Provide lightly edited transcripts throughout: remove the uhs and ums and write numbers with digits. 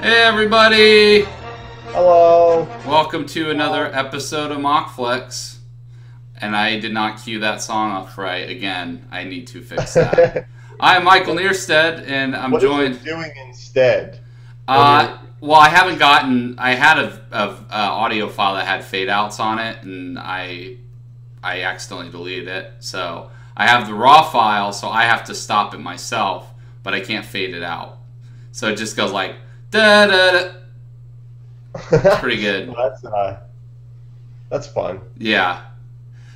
Hey everybody! Hello! Welcome to another episode of Mockflix. And I did not cue that song off right again. I need to fix that. I'm Michael Nearstead, and I'm joined. What are you doing instead? Well, I haven't gotten. I had a audio file that had fade outs on it, and I accidentally deleted it. So I have the raw file, so I have to stop it myself, but I can't fade it out. So it just goes like da da da. It's pretty good. That's fun. Yeah,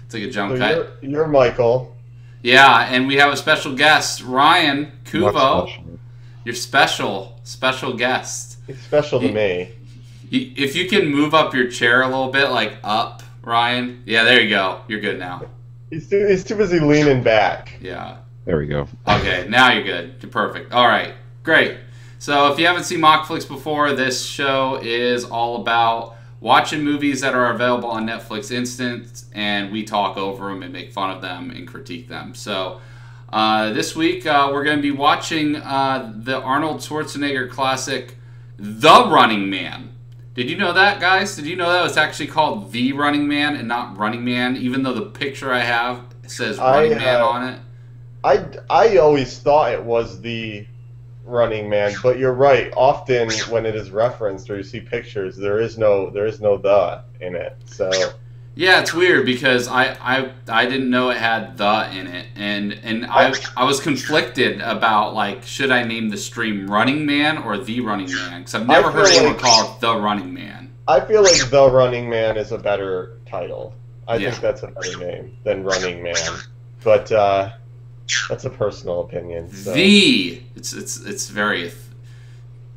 it's like a jump cut. You're Michael. Yeah, and we have a special guest, Ryan Kuvo. Your special guest. He's special to me. If you can move up your chair a little bit, like up, Ryan. Yeah, there you go. You're good now. He's too busy leaning back. Yeah. There we go. Okay, now you're good. You're perfect. All right, great. So if you haven't seen Mockflix before, this show is all about watching movies that are available on Netflix Instant, and we talk over them and make fun of them and critique them. So this week we're going to be watching the Arnold Schwarzenegger classic, The Running Man. Did you know that, guys? Did you know that was actually called The Running Man and not Running Man, even though the picture I have says Running Man on it? I always thought it was The Running Man, but you're right. Often when it is referenced or you see pictures, there is no the in it. So yeah, it's weird because I didn't know it had the in it, and I was conflicted about, like, should I name the stream Running Man or The Running Man, because I've never heard anyone call it The Running Man. I feel like The Running Man is a better title. I think that's a better name than Running Man, but that's a personal opinion. So. It's very,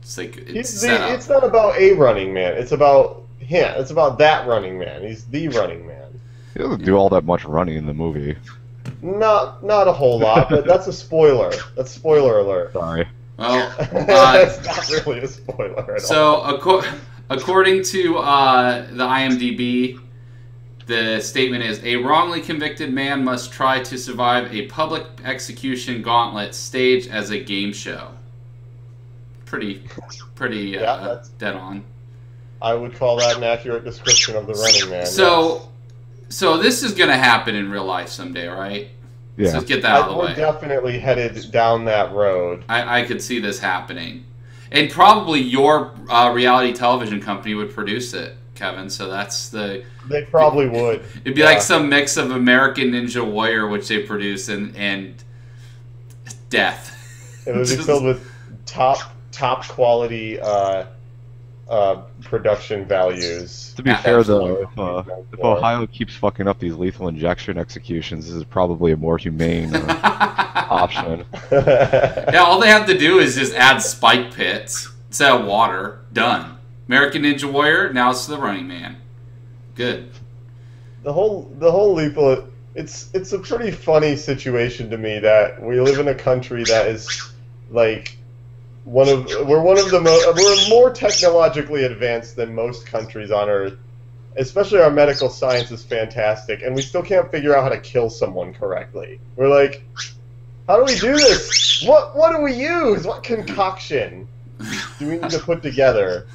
it's like it's not about a running man. It's about him. It's about that running man. He's the running man. He doesn't do all that much running in the movie. Not a whole lot, but that's a spoiler. That's spoiler alert. Sorry. Well, it's not really a spoiler at all. So according to the IMDb, the statement is, a wrongly convicted man must try to survive a public execution gauntlet staged as a game show. Pretty dead on. I would call that an accurate description of the Running Man. So this is going to happen in real life someday, right? Yeah. So let's get that out of the way. We're definitely headed down that road. I could see this happening. And probably your reality television company would produce it, Kevin, so that's the... They probably would. It'd be like some mix of American Ninja Warrior, which they produce, and death. It would be filled with top quality production values. To be fair, though, if Ohio keeps fucking up these lethal injection executions, this is probably a more humane option. Yeah, all they have to do is just add spike pits, instead of water, done. American Ninja Warrior, now it's The Running Man. Good. The whole lethal. It's a pretty funny situation to me that we live in a country that is like we're more technologically advanced than most countries on Earth. Especially our medical science is fantastic, and we still can't figure out how to kill someone correctly. We're like, how do we do this? What do we use? What concoction do we need to put together?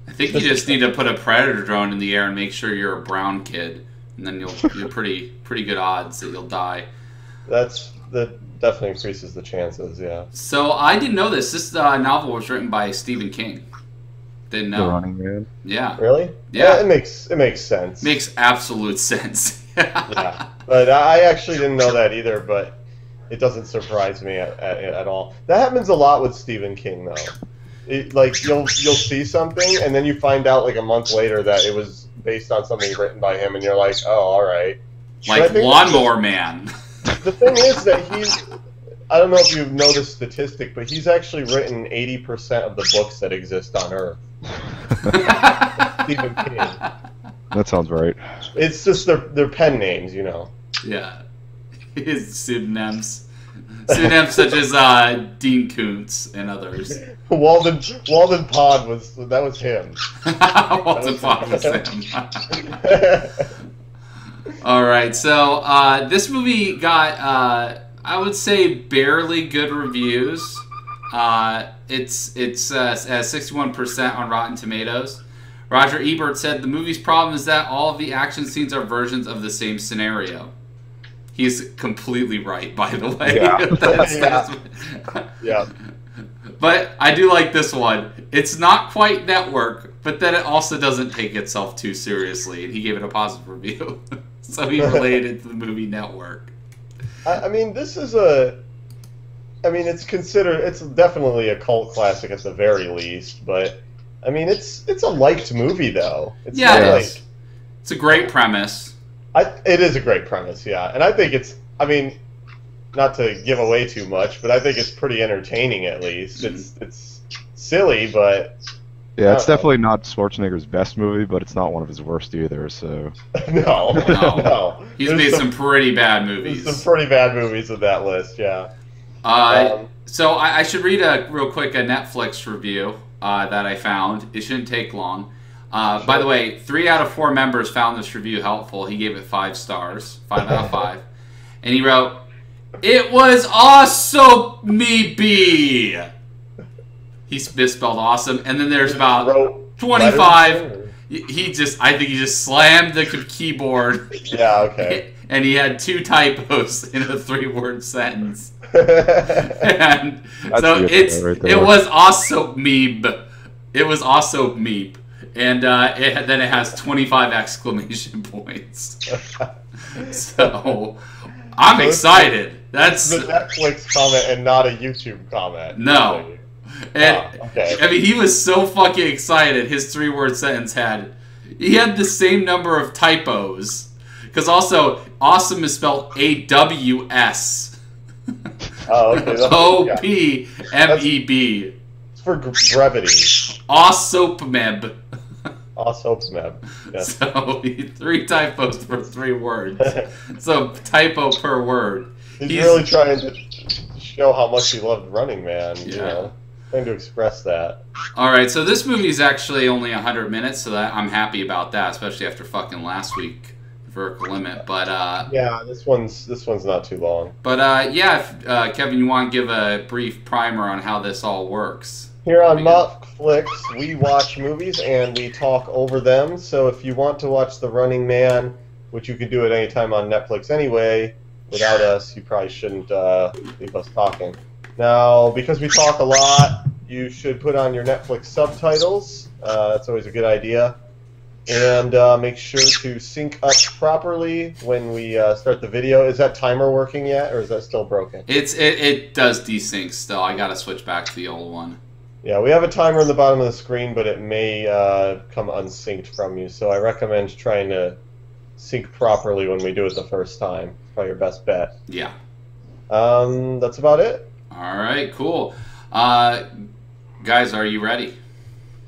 I think you just need to put a predator drone in the air and make sure you're a brown kid, and then you're pretty good odds that you'll die. That definitely increases the chances, yeah. So I didn't know this. This novel was written by Stephen King. Didn't know. The Running Man. Yeah. Really? Yeah. It makes sense. Makes absolute sense. Yeah. But I actually didn't know that either. But it doesn't surprise me at all. That happens a lot with Stephen King, though. Like you'll see something and then you find out like a month later that it was based on something written by him, and you're like, oh, all right. Like Lawnmower Man. The thing is that I don't know if you know this statistic, but he's actually written 80% of the books that exist on Earth. Stephen King. That sounds right. It's just their pen names, you know. Yeah. His pseudonyms. Pseudonyms such as Dean Koontz and others. Walden Pond was him. Walden Pond was him. All right, so this movie got I would say barely good reviews, It's at 61% on Rotten Tomatoes. Roger Ebert said the movie's problem is that all of the action scenes are versions of the same scenario. He's completely right, by the way. Yeah. Yeah. But I do like this one. It's not quite network, but then it also doesn't take itself too seriously, and he gave it a positive review. So he related it to the movie Network. I mean, this is it's definitely a cult classic at the very least, but I mean, it's a liked movie though. It's it's a great premise. It is a great premise, yeah, and I think not to give away too much, but I think it's pretty entertaining at least. It's silly, but yeah, it's definitely not Schwarzenegger's best movie, but it's not one of his worst either. So no. He's made some pretty bad movies. There's some pretty bad movies with that list, yeah. So I should read real quick a Netflix review that I found. It shouldn't take long. By the way, 3 out of 4 members found this review helpful. He gave it 5 stars, 5 out of 5, and he wrote, "It was awesome, me be." He misspelled awesome, and then there's about 25. I think he just slammed the keyboard. Yeah, okay. And he had 2 typos in a 3-word sentence. And so it was also meeb. It was also meep. And then it has 25 exclamation points. So I'm excited. That's the Netflix comment and not a YouTube comment. No. And okay. I mean, he was so fucking excited. His 3-word sentence he had the same number of typos. Because also, awesome is spelled AWS. Oh, okay. OPMEB. It's for brevity. Awesomeb. Awesomeb. Yes. So 3 typos for 3 words. So typo per word. He's really trying to show how much he loved Running Man. Yeah. You know, trying to express that. All right, so this movie is actually only 100 minutes, so that I'm happy about that, especially after fucking last week. Vertical Limit, but yeah, this one's not too long. But if, Kevin, you want to give a brief primer on how this all works? Here on Mockflix, we watch movies and we talk over them. So if you want to watch The Running Man, which you can do at any time on Netflix anyway, without us, you probably shouldn't leave us talking. Now, because we talk a lot, you should put on your Netflix subtitles. That's always a good idea. And make sure to sync up properly when we start the video. Is that timer working yet, or is that still broken? It does desync still. I gotta switch back to the old one. Yeah, we have a timer in the bottom of the screen, but it may come unsynced from you. So I recommend trying to sync properly when we do it the first time. It's probably your best bet. Yeah. That's about it. All right, cool. Guys, are you ready?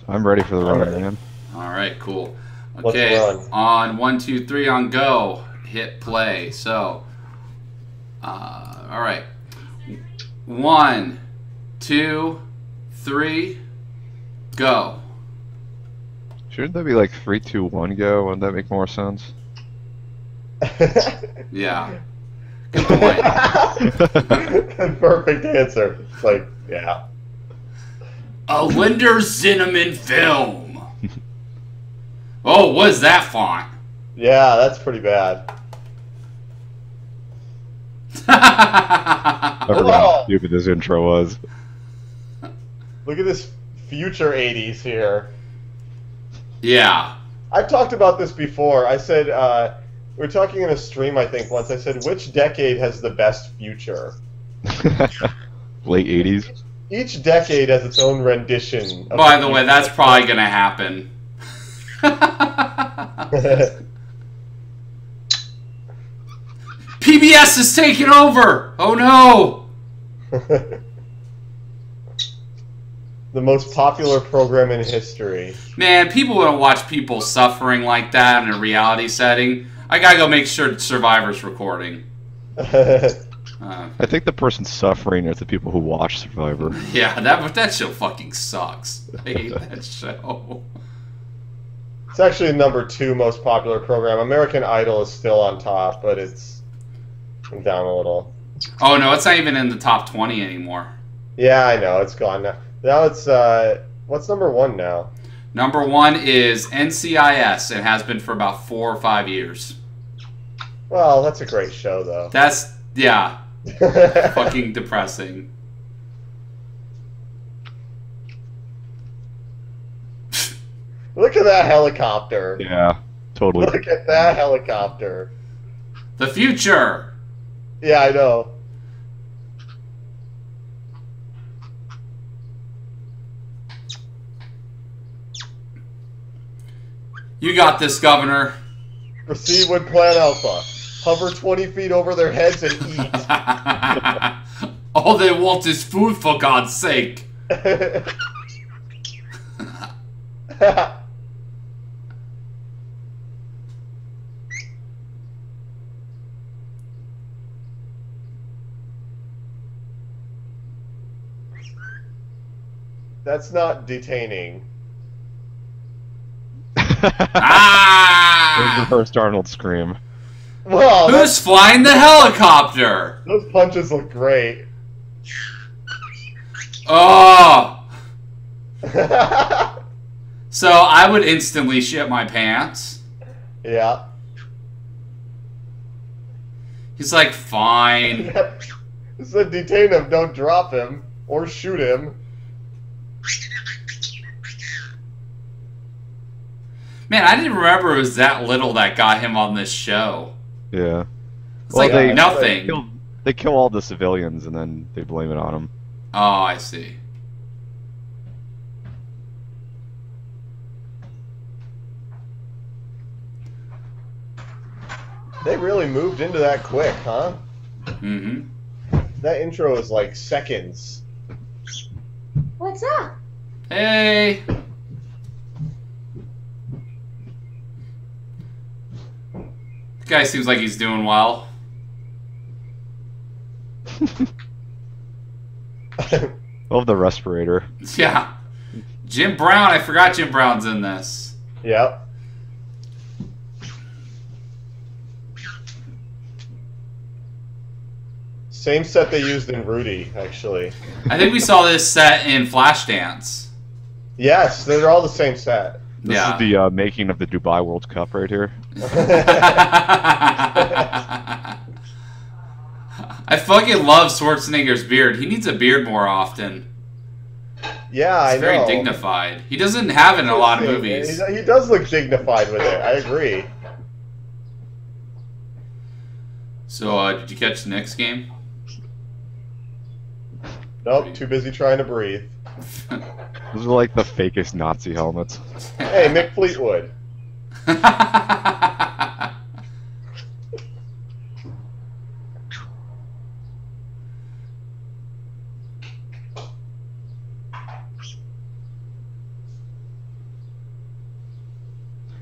I'm ready for the Running Man. All right, cool. Okay, on 1, 2, 3 on go, hit play. So, all right, 1, 2, 3, go. Shouldn't that be like 3, 2, 1, go? Wouldn't that make more sense? Yeah. Good point. Perfect answer. It's like, yeah. A Linder Zinnemann film. Oh, what is that font? Yeah, that's pretty bad. I forgot how stupid this intro was. Look at this future 80s here. Yeah. I've talked about this before. I said, we were talking in a stream, I think, once. I said, which decade has the best future? Late 80s? Each decade has its own rendition. By the way, that's probably going to happen. PBS is taking over! Oh no! The most popular program in history. Man, people don't watch people suffering like that in a reality setting. I gotta go make sure Survivor's recording. I think the person suffering is the people who watch Survivor. Yeah, that show fucking sucks. I hate that show. It's actually the #2 most popular program. American Idol is still on top, but it's down a little. Oh no, it's not even in the top 20 anymore. Yeah, I know. It's gone now. Now it's, what's number one now? Number one is NCIS and has been for about 4 or 5 years. Well, that's a great show, though. That's, yeah, fucking depressing. Look at that helicopter. Yeah, totally. Look at that helicopter. The future. Yeah, I know. You got this, Governor. Proceed with Plan Alpha. Hover 20 feet over their heads and eat. All they want is food, for God's sake. That's not detaining. There's the Ah! first Arnold scream. Well, Who's flying the helicopter? those punches look great. Oh! So I would instantly shit my pants. Yeah. He's like, fine. So detain him, don't drop him or shoot him. Man, I didn't remember it was that little that got him on this show. Yeah. It's like they- nothing. They kill all the civilians and then they blame it on him. Oh, I see. They really moved into that quick, huh? Mm-hmm. That intro is like seconds. What's up? Hey! The guy seems like he's doing well. Love the respirator. Yeah. Jim Brown, I forgot Jim Brown's in this. Yep. Same set they used in Rudy, actually. I think we saw this set in Flashdance. Yes, they're all the same set. This Yeah. is the making of the Dubai World Cup right here. I fucking love Schwarzenegger's beard. He needs a beard more often. Yeah, It's I very know. dignified. He doesn't have it in a lot of movies. He does look dignified with it. I agree. So, did you catch the next game? Nope, too busy trying to breathe. Those are like the fakest Nazi helmets. Hey, Mick Fleetwood.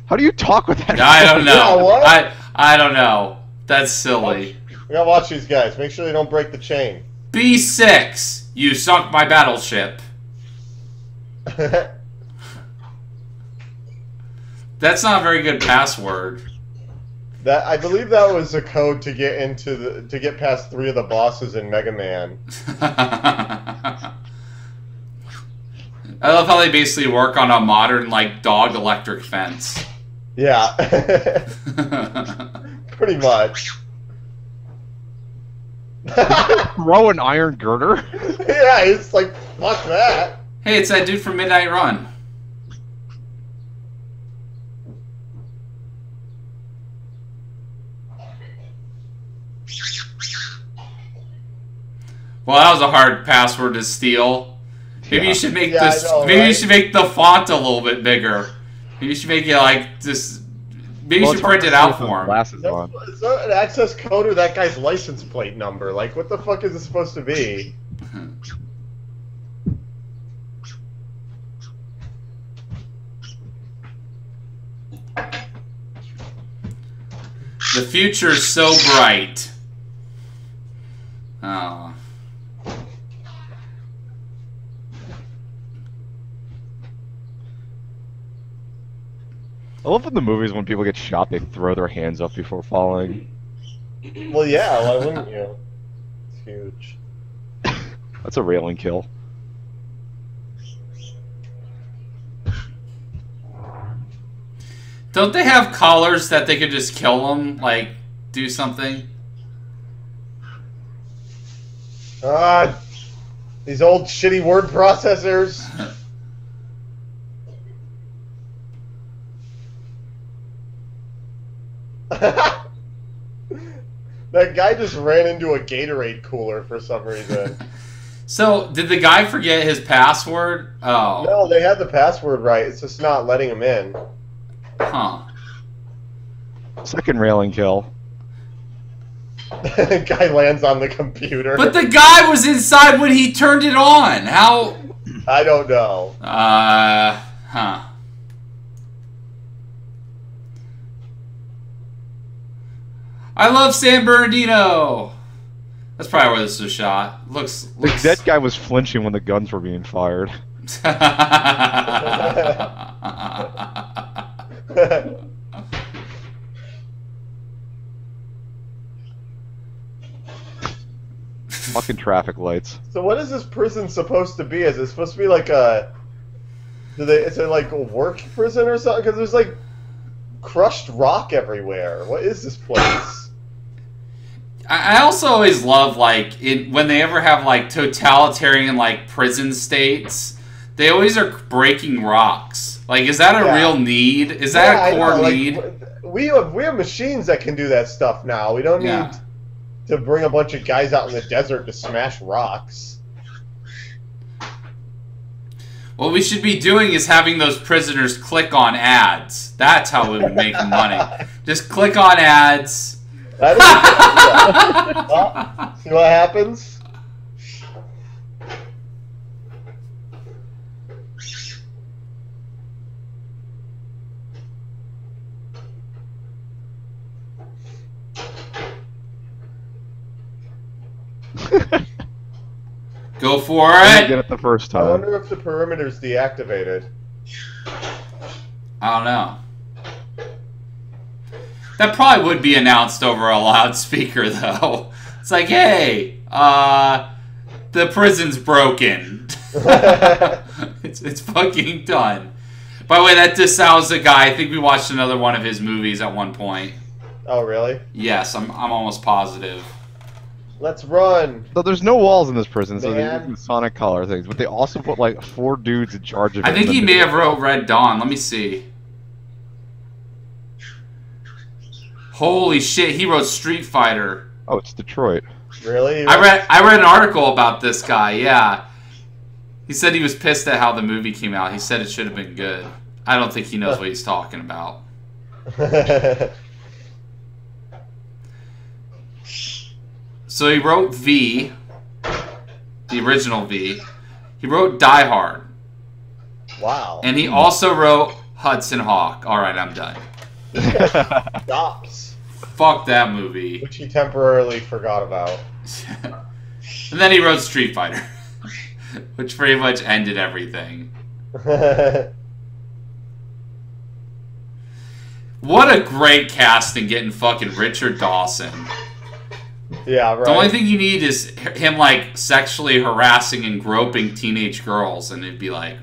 How do you talk with that? I don't know. Yeah, what? I don't know. That's silly. We gotta watch these guys. Make sure they don't break the chain. B6, you sunk my battleship. That's not a very good password. That I believe that was a code to get to get past 3 of the bosses in Mega Man. I love how they basically work on a modern, like, dog electric fence. Yeah. Pretty much. Throw an iron girder? Yeah, it's like, fuck that. Hey, it's that dude from Midnight Run. Well, that was a hard password to steal. Maybe you should make Yeah, this. I know, Maybe you right? should make the font a little bit bigger. Maybe you should make it like this. Maybe you should print it out for him. Glasses on. It's not an access code or that guy's license plate number. Like, what the fuck is it supposed to be? The future's so bright. Oh. I love in the movies when people get shot, they throw their hands up before falling. Well, yeah, why wouldn't you? It's huge. That's a railing kill. Don't they have collars that they could just kill them? Like, do something? These old shitty word processors. That guy just ran into a Gatorade cooler for some reason. So, did the guy forget his password? Oh. No, they had the password right. It's just not letting him in. Huh. Second railing kill. Guy lands on the computer. But the guy was inside when he turned it on. How? I don't know. Huh. I love San Bernardino. That's probably where this was shot. Looks. That guy was flinching when the guns were being fired. Fucking traffic lights. So what is this prison supposed to be? Is it supposed to be like a... Is it like a work prison or something? Because there's like crushed rock everywhere. What is this place? I also always love, like, when they ever have, like, totalitarian, like, prison states, they always are breaking rocks. Like, is that a real need? Is that a core need? We have machines that can do that stuff now. We don't need to bring a bunch of guys out in the desert to smash rocks. What we should be doing is having those prisoners click on ads. That's how we would make money. Just click on ads. That is, well, see what happens? Go for I it! get it the first I time. wonder if the perimeter's deactivated. I don't know. That probably would be announced over a loudspeaker, though. It's like, hey, the prison's broken. it's fucking done. By the way, that just sounds the guy. I think we watched another one of his movies at one point. Oh, really? Yes, I'm almost positive. Let's run. So there's no walls in this prison, so they Man. do Sonic collar things, but they also put like 4 dudes in charge of it. I think he may have wrote Red Dawn. Let me see. Holy shit, he wrote Street Fighter. Oh, it's Detroit. Really? I read an article about this guy, yeah. He said he was pissed at how the movie came out. He said it should have been good. I don't think he knows what he's talking about. So he wrote V, the original V. He wrote Die Hard. Wow. And he also wrote Hudson Hawk. Alright, I'm done. Stops. Fuck that movie. Which he temporarily forgot about. And then he wrote Street Fighter. Which pretty much ended everything. What a great casting getting fucking Richard Dawson. Yeah, right. The only thing you need is him, like, sexually harassing and groping teenage girls, and it'd be like...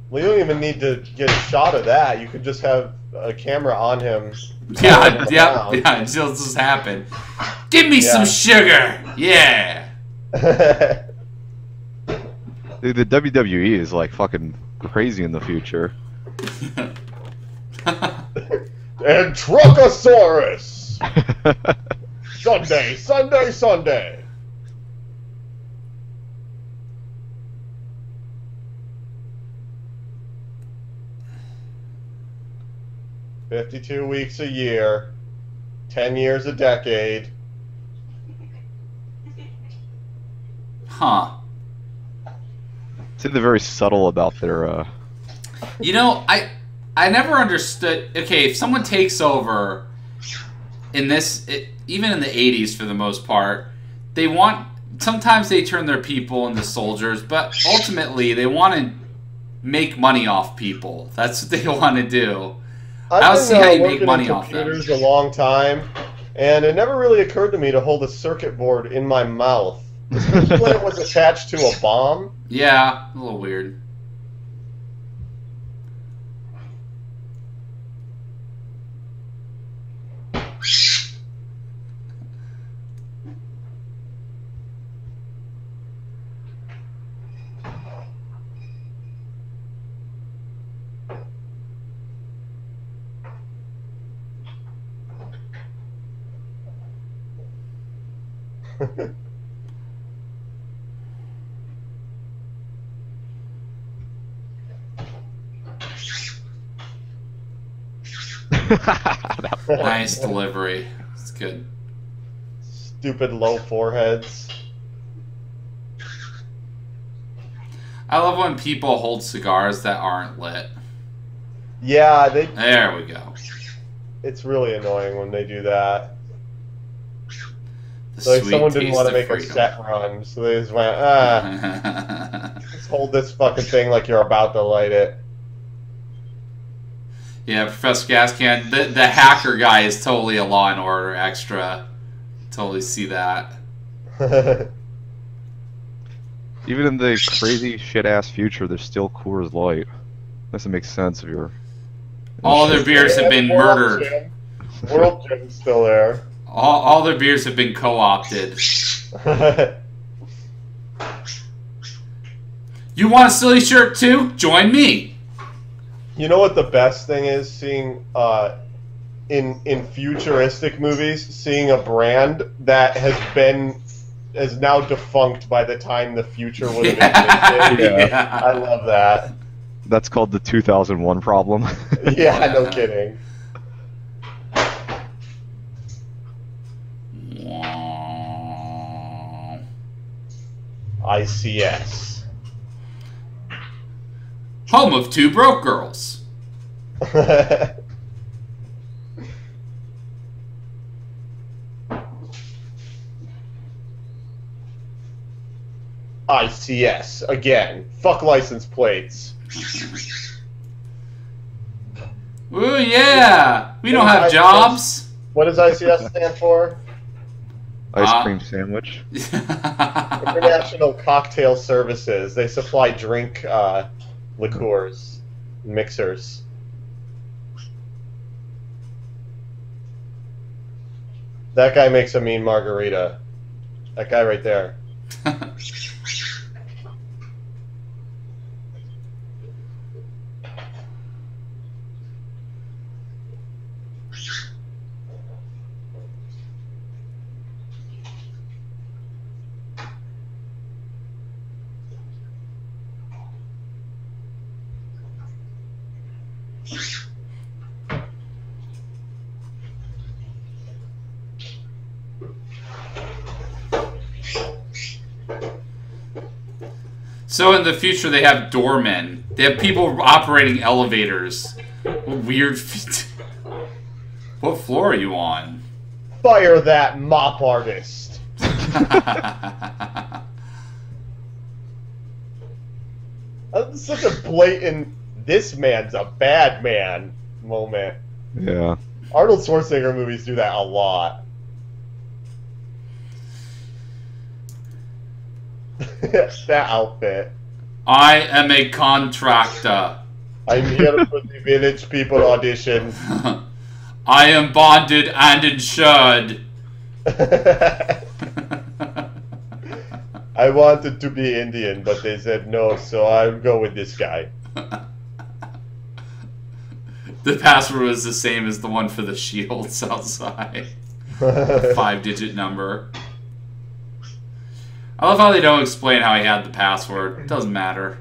Well, you don't even need to get a shot of that. You could just have a camera on him. Yeah, it'll just happen. Give me some sugar! Yeah! Dude, the WWE is like fucking crazy in the future. And Truckosaurus! Sunday, Sunday, Sunday! $52 weeks a year, 10 years a decade. Huh. See, they're very subtle about their. You know, I never understood... Okay, if someone takes over in this... even in the 80s for the most part, they want... Sometimes they turn their people into soldiers, but ultimately they want to make money off people. That's what they want to do. I don't see how you make money off them. I've been working in computers a long time, and it never really occurred to me to hold a circuit board in my mouth Especially when it was attached to a bomb. Yeah, a little weird. Nice delivery. It's good. Stupid low foreheads. I love when people hold cigars that aren't lit. Yeah, There we go. it's really annoying when they do that. The Like sweet someone didn't taste want to of make freedom. a set run, so they just went, just hold this fucking thing like you're about to light it. Yeah, Professor Gascan, the hacker guy is totally a Law and Order extra. Totally see that. Even in the crazy shit-ass future, there's still Coors Light. Doesn't make sense if you're... All their beers have been World murdered. Gym. World Gym's still there. All their beers have been co-opted. You want a silly shirt too? Join me. You know what the best thing is? Seeing in futuristic movies, seeing a brand that is now defunct by the time the future would have existed. Yeah. I love that. That's called the 2001 problem. Yeah, no kidding. ICS. Home of two broke girls. ICS again. Fuck license plates. Ooh, yeah. We don't have jobs. What does ICS stand for? Ice cream sandwich. International Cocktail Services. They supply drink liqueurs, mixers. That guy makes a mean margarita. That guy right there. So in the future, they have doormen. They have people operating elevators. What weird. What floor are you on? Fire that mop artist. That's such a blatant, this man's a bad man moment. Yeah. Arnold Schwarzenegger movies do that a lot. That outfit. I am a contractor. I'm here for the village people audition. I am bonded and insured. I wanted to be Indian, but they said no, so I'll go with this guy. The password was the same as the one for the shields outside. 5-digit number. I love how they don't explain how he had the password. It doesn't matter.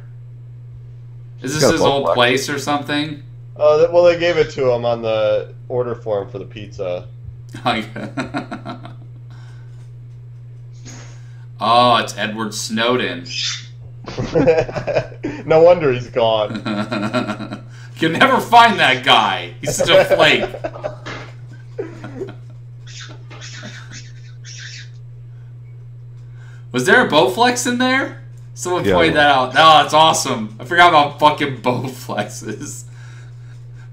Is this his old place or something? Well, they gave it to him on the order form for the pizza. Oh, it's Edward Snowden. No wonder he's gone. You'll never find that guy. He's such a flake. Was there a Bowflex in there? Someone pointed that out. Oh, that's awesome. I forgot about fucking Bowflexes.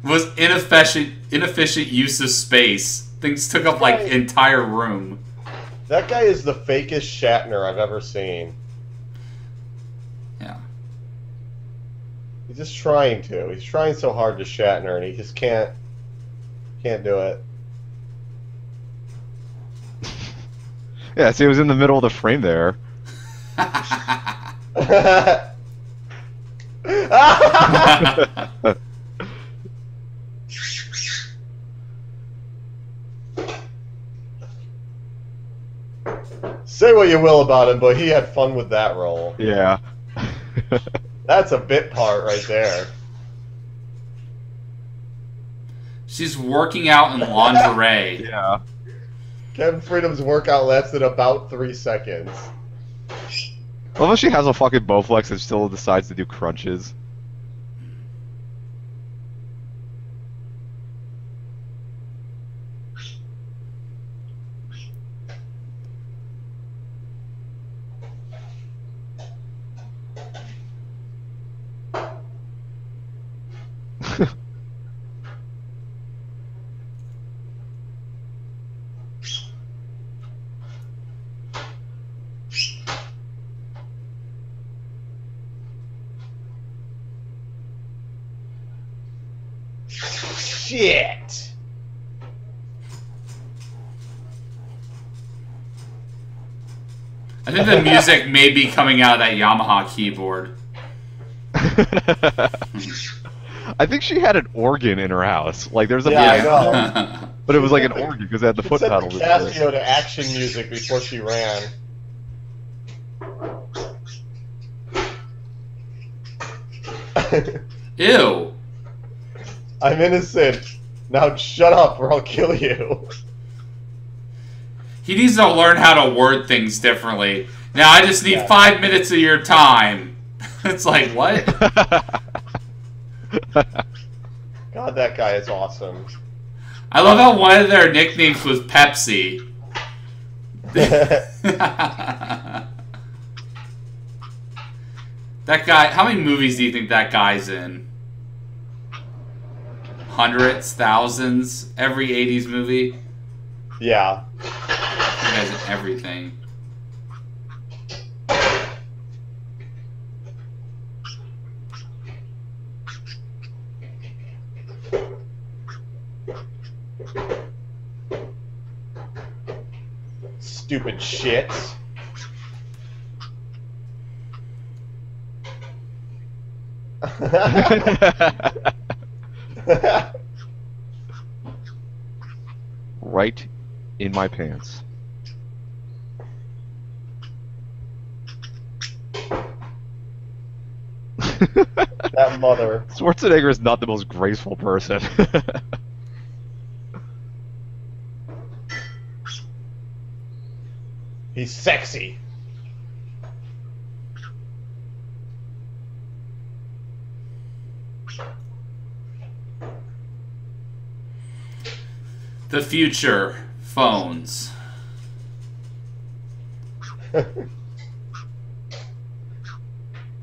Was inefficient use of space. Things took up like entire room. That guy is the fakest Shatner I've ever seen. Yeah. He's just trying to. He's trying so hard to Shatner, and he just can't do it. Yeah, see, it was in the middle of the frame there. Say what you will about him, but he had fun with that role. Yeah. That's a bit part right there. She's working out in lingerie. Yeah. Kevin Freedom's workout lasted about 3 seconds. Although she has a fucking Bowflex and still decides to do crunches. Shit! I think the music may be coming out of that Yamaha keyboard. I think she had an organ in her house. Like, there's a Yeah, piano, I know. but it was like an organ because it had the She foot set pedal. the Casio to action music before she ran. Ew. I'm innocent. Now shut up or I'll kill you. He needs to learn how to word things differently. Now I just need 5 minutes of your time. It's like, what? God, that guy is awesome. I love how one of their nicknames was Pepsi. That guy, how many movies do you think that guy's in? Hundreds, thousands, every 80s movie? Yeah. That guy's in everything. Stupid shit. Right in my pants. That mother. Schwarzenegger is not the most graceful person. He's sexy. The future. Phones.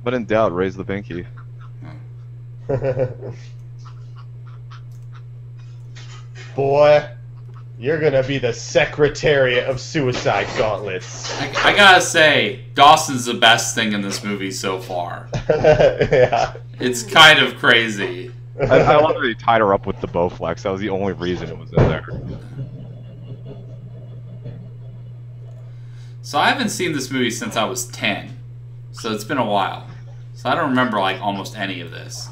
But in doubt, raise the pinky. Boy, you're gonna be the Secretariat of Suicide Gauntlets. I gotta say, Dawson's the best thing in this movie so far. Yeah. It's kind of crazy. I love that he tied her up with the Bowflex. That was the only reason it was in there. So I haven't seen this movie since I was 10. So it's been a while. So I don't remember like almost any of this.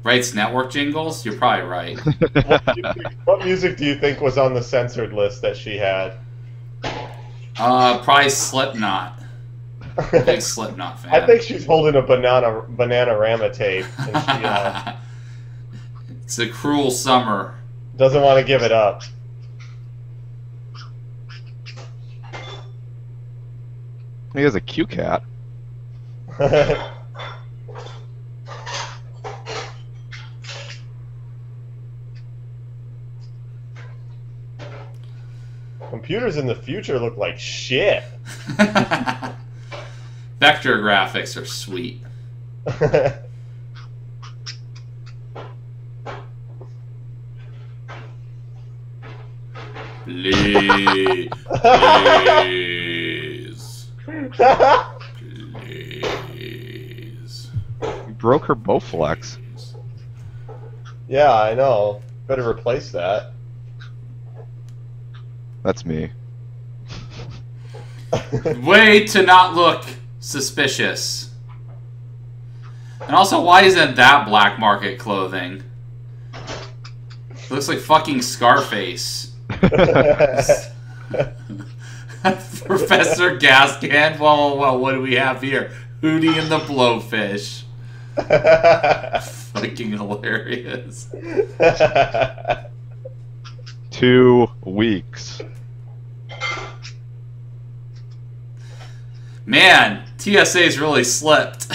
Writes network jingles? You're probably right. What music do you think was on the censored list that she had? Probably Slipknot. Big Slipknot fan. I think she's holding a Bananarama tape, and she It's a cruel summer. doesn't want to give it up. He has a cute cat. Computers in the future look like shit. vector graphics are sweet. Please. Please. You broke her Bowflex. Yeah, I know. Better replace that. That's me. Way to not look suspicious. And also, why isn't that black market clothing? It looks like fucking Scarface. Professor Gascan. Well, what do we have here? Hootie and the Blowfish. Fucking hilarious. 2 weeks. Man, TSA's really slipped.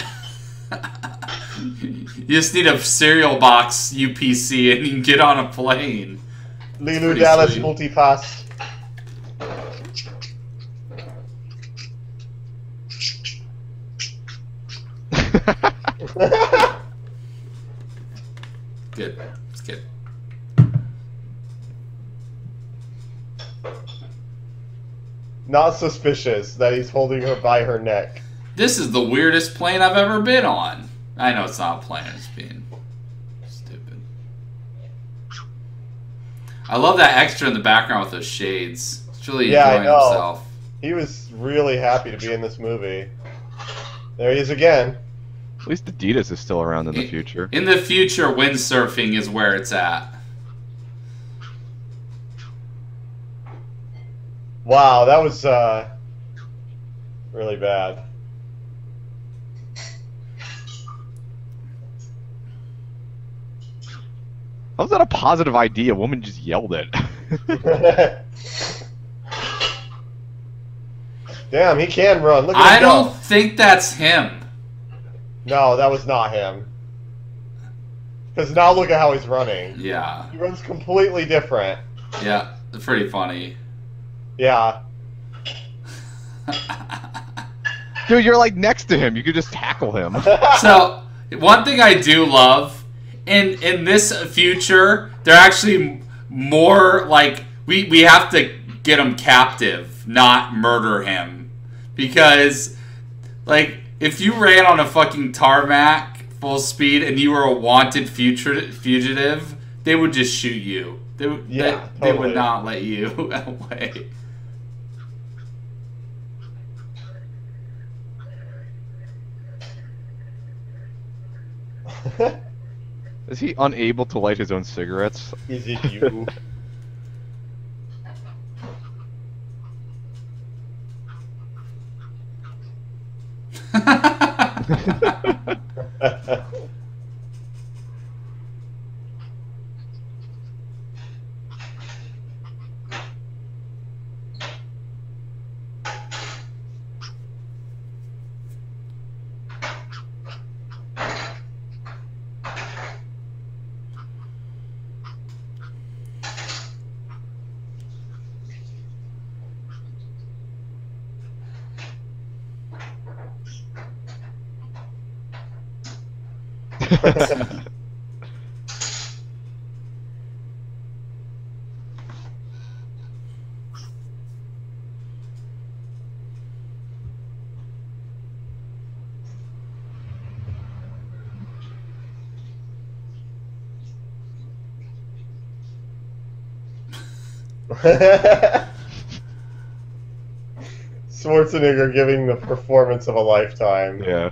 You just need a cereal box UPC and you can get on a plane. Lilu Dallas Multipass. Good. It's good. Not suspicious that he's holding her by her neck. This is the weirdest plane I've ever been on. I know it's not a plane, it's being stupid. I love that extra in the background with those shades. It's really enjoying himself. He was really happy to be in this movie. There he is again. At least Adidas is still around in the future. In the future, windsurfing is where it's at. Wow, that was really bad. How's that a positive idea? A woman just yelled it. Damn, he can run. Look at I him don't go. think that's him. No, that was not him. Because now look at how he's running. Yeah. He runs completely different. Yeah, pretty funny. Yeah. Dude, you're like next to him. You could just tackle him. So, one thing I do love, in this future, they're actually more like, we have to get him captive, not murder him. Because, like, if you ran on a fucking tarmac full speed and you were a wanted fugitive, they would just shoot you. They would not let you away. Is he unable to light his own cigarettes? Is it you? Schwarzenegger giving the performance of a lifetime. Yeah.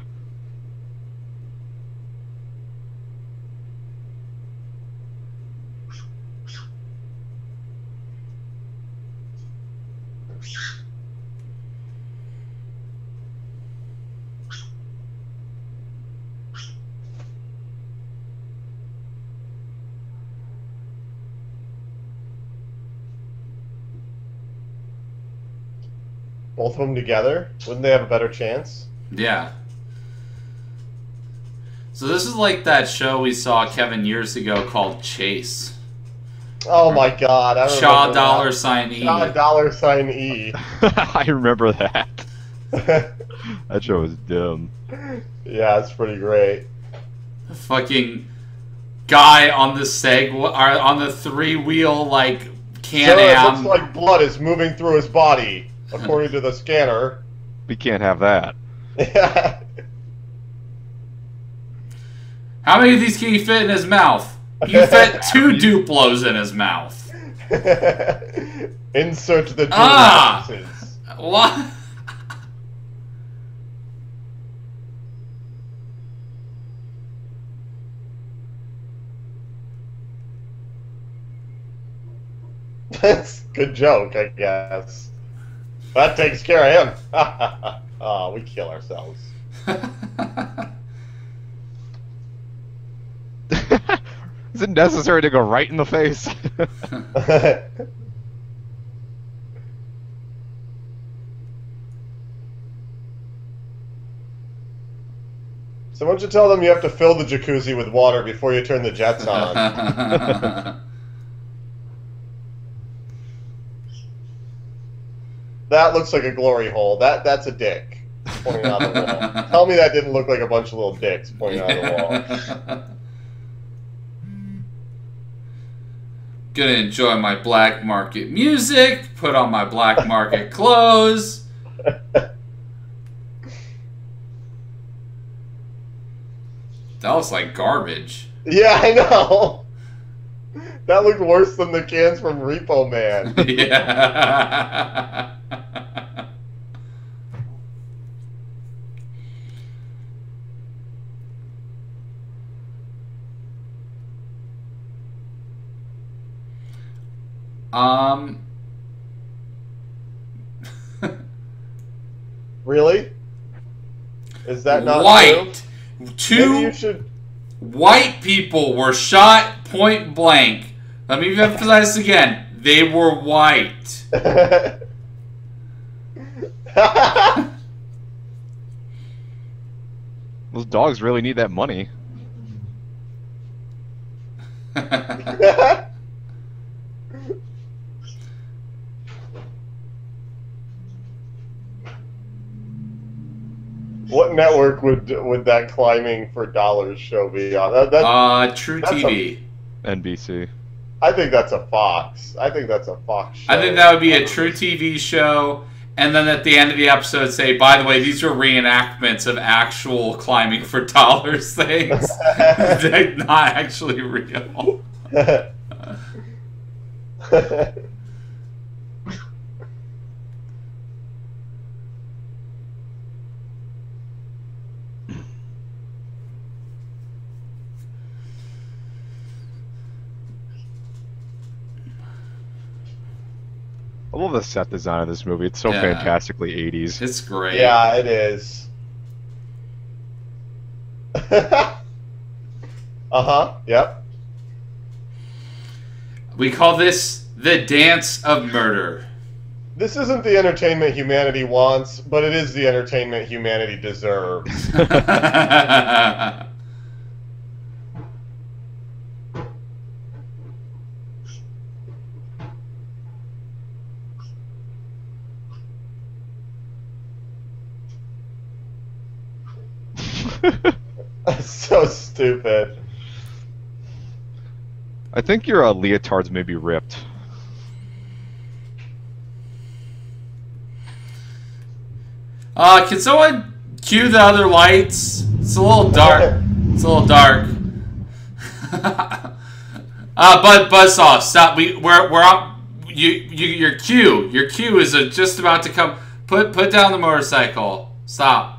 Both of them together? Wouldn't they have a better chance? Yeah. So this is like that show we saw, Kevin, years ago called Chase. Oh my god. I Shaw remember $sign E. Shaw $sign E. I remember that. That show was dumb. Yeah, it's pretty great. The fucking guy on the on the 3-wheel like So it looks Can-Am. like blood is moving through his body, according to the scanner. We can't have that. How many of these can you fit in his mouth? You fit 2 Duplos in his mouth. Insert the two Ah! boxes. What? That's a good joke, I guess. That takes care of him. Oh, we kill ourselves. Is it necessary to go right in the face? So why don't you tell them you have to fill the jacuzzi with water before you turn the jets on? That looks like a glory hole. That's a dick pointing out the wall. Tell me that didn't look like a bunch of little dicks pointing out the wall. Gonna enjoy my black market music, put on my black market clothes. That looks like garbage. Yeah, I know. That looked worse than the cans from Repo Man. Yeah. Really? Is that not White. true? Maybe Two you should. white people were shot point blank. Let me emphasize this again. They were white. Those dogs really need that money. What network would that climbing for dollars show be on? True that's TV. NBC. I think that's a Fox. I think that's a Fox show. I think that would be a True TV show, and then at the end of the episode say, by the way, these are reenactments of actual climbing for dollars things. They're not actually real. I love the set design of this movie. It's so Yeah. fantastically 80s. It's great. Yeah, it is. Uh-huh, yep. We call this the dance of murder. This isn't the entertainment humanity wants, but it is the entertainment humanity deserves. So stupid. I think your leotards may be ripped. Can someone cue the other lights? It's a little dark. It's a little dark. Buzzsaw, stop. We're up. Your cue is just about to come. Put down the motorcycle. Stop.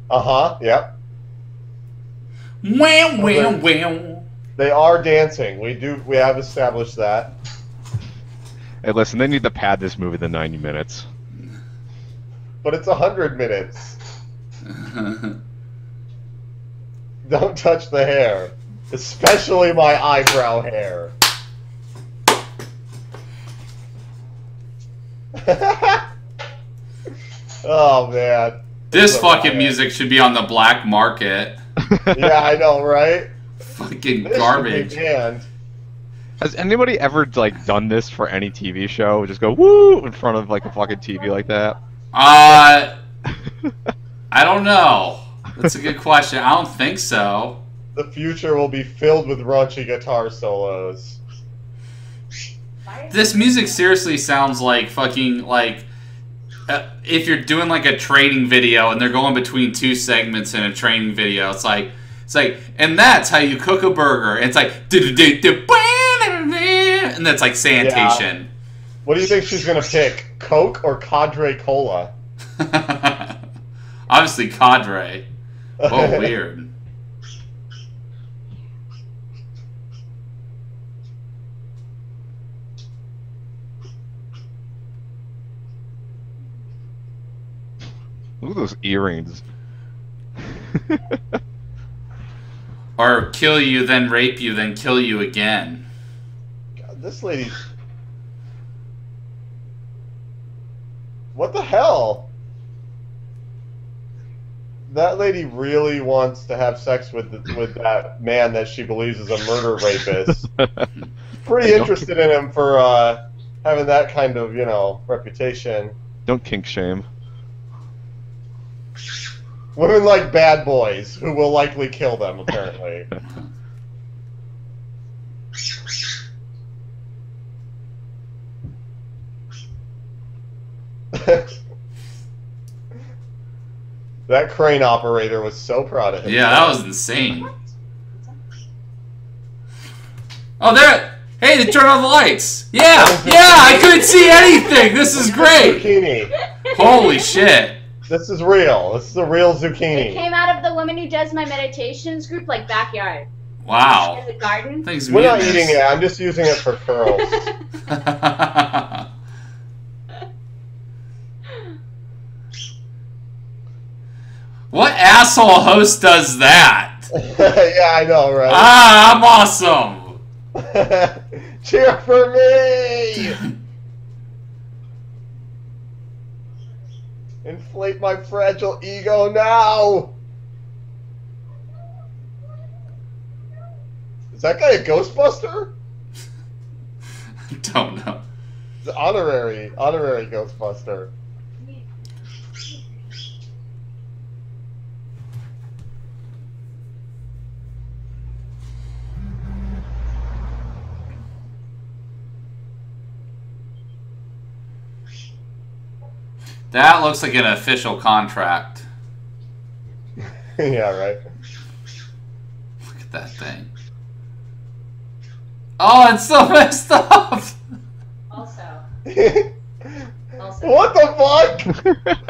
Uh-huh, yep. Wham, wham, wham. They are dancing. We have established that. Hey, listen, they need to pad this movie to 90 minutes. But it's 100 minutes. Don't touch the hair. Especially my eyebrow hair. Oh, man. This fucking music should be on the black market. Yeah, I know, right? Fucking This garbage. should be banned. Has anybody ever like done this for any TV show? Just go woo in front of like a fucking TV like that? I don't know. That's a good question. I don't think so. The future will be filled with raunchy guitar solos. This music seriously sounds like fucking like if you're doing like a training video and they're going between two segments in a training video. It's like and that's how you cook a burger. And it's like and that's like sanitation. Yeah. What do you think she's gonna pick? Coke or Cadre Cola? Obviously Cadre. Oh, weird. Look at those earrings. Or kill you, then rape you, then kill you again. God, this lady. What the hell? That lady really wants to have sex with that man that she believes is a murder rapist. Pretty interested in him for having that kind of, reputation. Don't kink shame. Women like bad boys, who will likely kill them, apparently. That crane operator was so proud of him. Yeah, that was insane. Oh, there! Hey, they turned on the lights! Yeah! Yeah! I couldn't see anything! This is great! Zucchini. Holy shit! This is real. This is a real zucchini. It came out of the woman who does my meditations group, like backyard. Wow. In the garden. Thanks, We're not eating it. I'm just using it for curls. What asshole host does that? Yeah, I know, right? Ah, I'm awesome! Cheer for me! Inflate my fragile ego now! Is that guy a Ghostbuster? Don't know. It's honorary Ghostbuster. That looks like an official contract. Yeah, right. Look at that thing. Oh, it's so messed up! Also. What the fuck?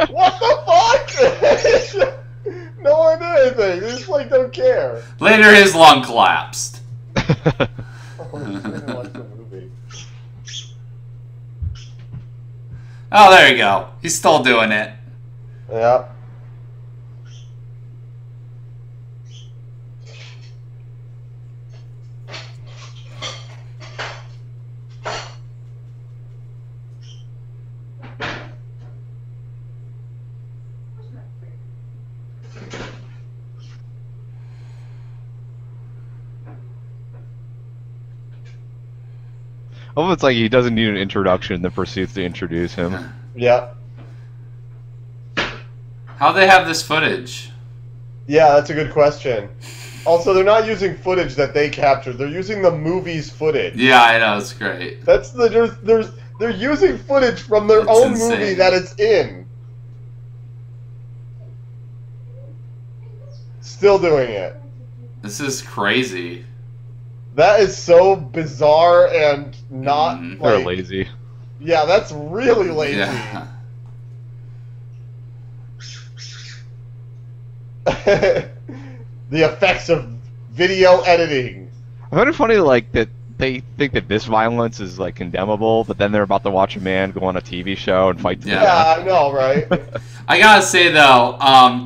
What the fuck? No one did anything. They just like don't care. Later, his lung collapsed. Oh, I didn't watch the movie. Oh, there you go. He's still doing it. Yeah. Oh, it's like he doesn't need an introduction, then proceeds to introduce him. Yeah. How'd they have this footage? Yeah, that's a good question. Also, they're not using footage that they captured. They're using the movie's footage. Yeah, I know. It's great. That's they're using footage from their It's own insane. movie that it's in. Still doing it. This is crazy. That is so bizarre and not They're like, lazy. Yeah, that's really lazy. Yeah. The effects of video editing. I find it funny, like, that they think that this violence is, like, condemnable, but then they're about to watch a man go on a TV show and fight to the Yeah. Yeah, I know, right? I gotta say though,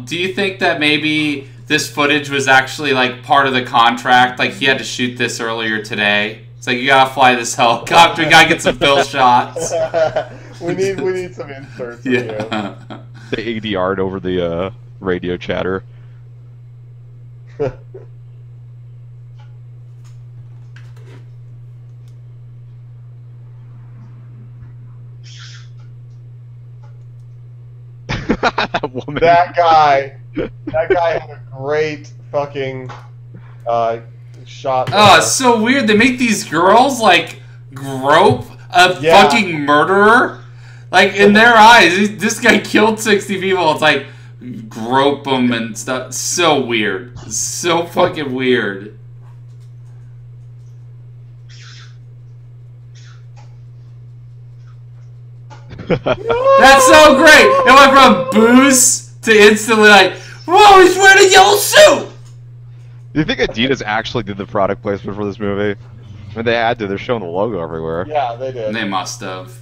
do you think that maybe this footage was actually like part of the contract? Like he had to shoot this earlier today. It's like you gotta fly this helicopter. You gotta get some bill shots. we need some inserts. From you. Yeah. They ADR'd over the radio chatter. That woman. That guy had a great fucking shot. Oh, it's so weird. They make these girls like grope a fucking murderer. Like in their eyes, this guy killed 60 people. It's like grope them and stuff. So weird. So fucking weird. That's so great. It went from booze to instantly like, whoa, he's wearing a yellow suit. Do you think Adidas actually did the product placement for this movie? I mean, they had to. They're showing the logo everywhere. Yeah, they did. They must have.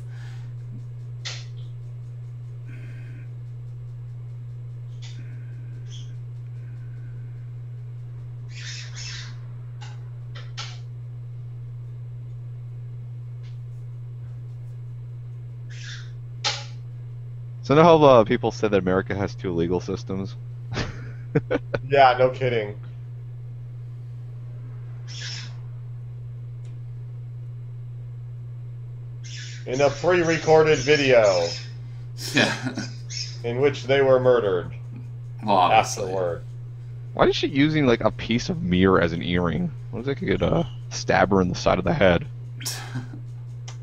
So now how people say that America has 2 legal systems? Yeah, no kidding. In a pre-recorded video Yeah. in which they were murdered Well, obviously. afterward. Why is she using like a piece of mirror as an earring? What if they could stab her in the side of the head?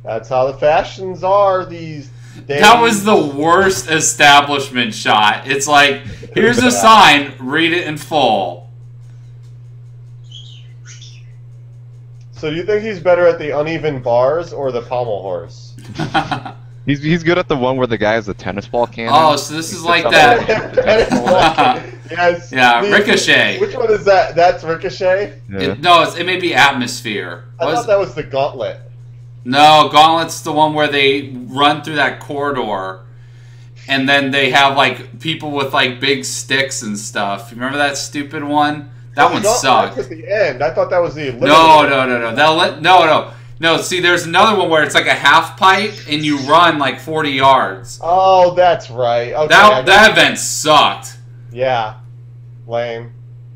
That's how the fashions are these days. That was the worst establishment shot. It's like, here's a sign, read it in full. So do you think he's better at the uneven bars or the pommel horse? He's good at the one where the guy has the tennis ball cannon. Oh, so this is like that. Yes. Yeah, Ricochet. Which one is that? That's Ricochet? Yeah. It may be Atmosphere. I thought that was the Gauntlet. No, Gauntlet's the one where they run through that corridor, and then they have like people with like big sticks and stuff. You remember that stupid one? That one sucked. At the end, I thought that was the No. No, see, there's another one where it's like a half pipe, and you run like 40 yards. Oh, that's right. Okay, that event sucked. Yeah. Lame.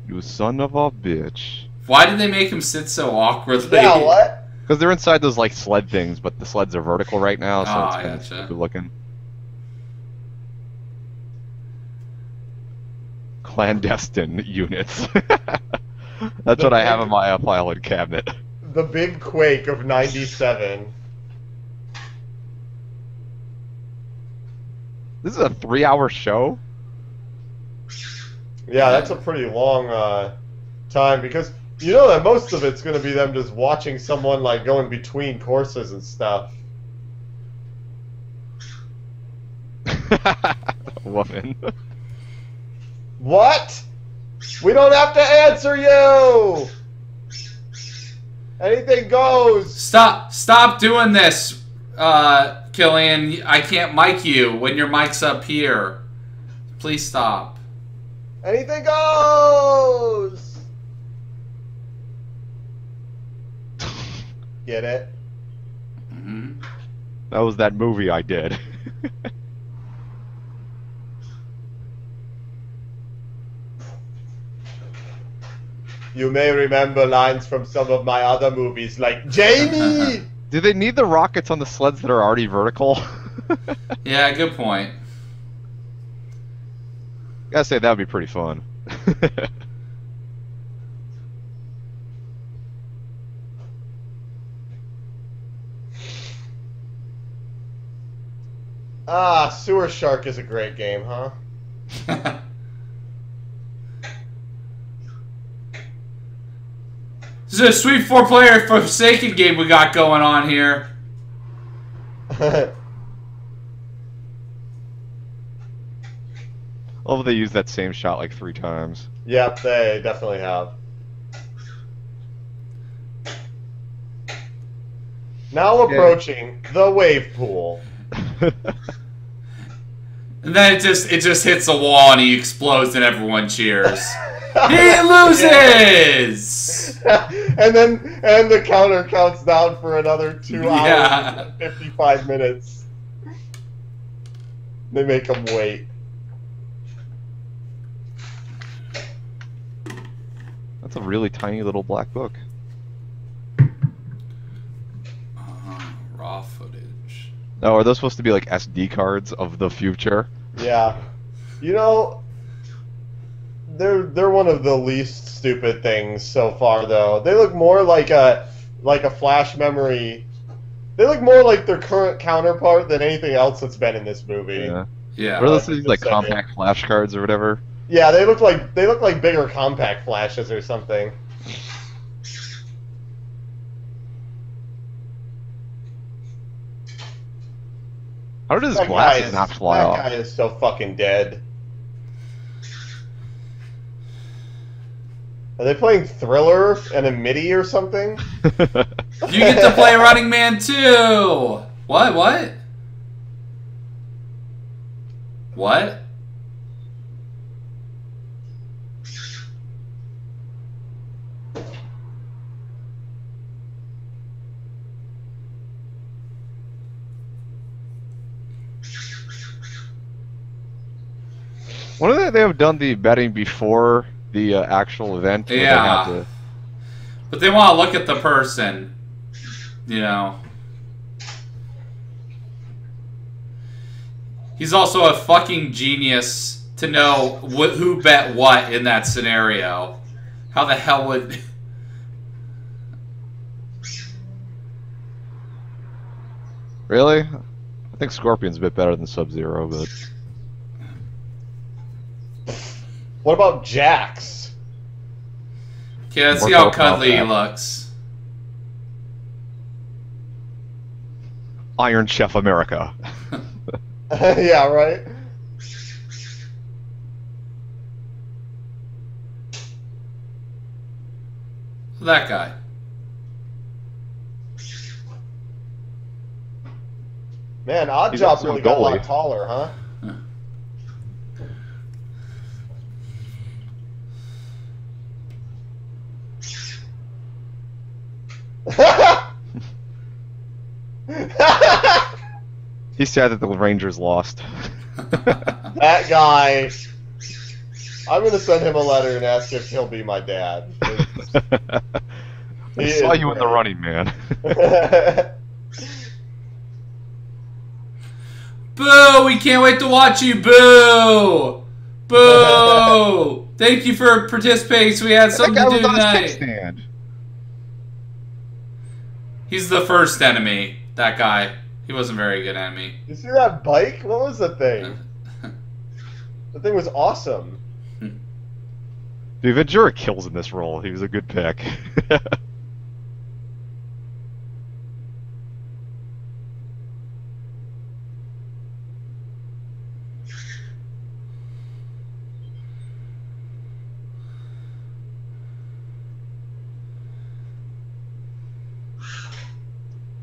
You son of a bitch. Why did they make him sit so awkwardly? Yeah, what? Because they're inside those like sled things, but the sleds are vertical right now, so Oh, it's kind of gotcha. stupid looking. Clandestine units. That's what I have in my filing cabinet. The big quake of '97. This is a 3-hour show? Yeah, that's a pretty long time because you know that most of it's going to be them just watching someone like going between courses and stuff. Woman. What? We don't have to answer you. Anything goes. Stop doing this, Killian. I can't mic you when your mic's up here. Please stop. Anything goes. Get it? Mm-hmm. That was that movie I did. You may remember lines from some of my other movies, like Jamie. Do they need the rockets on the sleds that are already vertical? Yeah, good point. Gotta say, that would be pretty fun. Ah, Sewer Shark is a great game, huh? This is a sweet 4-player Forsaken game we got going on here. Oh, they used that same shot like 3 times. Yep, they definitely have. Now approaching the wave pool. And then it just hits a wall and he explodes and everyone cheers. He loses! and the counter counts down for another 2 hours and 55 minutes. They make them wait. That's a really tiny little black book. Raw footage. Oh, are those supposed to be like SD cards of the future? Yeah. You know, they're one of the least stupid things so far, though. They look more like a flash memory. They look more like their current counterpart than anything else that's been in this movie. Yeah. Yeah. What are those things, like compact flash cards or whatever? Yeah, they look like bigger compact flashes or something. How did his glasses not fly off? That guy is so fucking dead. Are they playing Thriller and a MIDI or something? You get to play Running Man too! What? What? What? Wouldn't they have done the betting before the actual event? Where Yeah. They had to... But they want to look at the person, you know. He's also a fucking genius to know who bet what in that scenario. How the hell would... Really? I think Scorpion's a bit better than Sub-Zero, but... What about Jax? Okay, let's see More how profile cuddly he back. looks. Iron Chef America. Yeah, right? That guy. Man, He's Oddjob also really a got a lot goalie. taller, huh? He's sad that the Rangers lost. That guy. I'm gonna send him a letter and ask if he'll be my dad. I He saw is you in the great. running, man. Boo! We can't wait to watch you, boo! Boo! Thank you for participating, so we had something to do tonight. Stand. He's the first enemy, that guy. He wasn't a very good enemy. You see that bike? What was the thing? The thing was awesome. Dude, Ventura kills in this role. He was a good pick.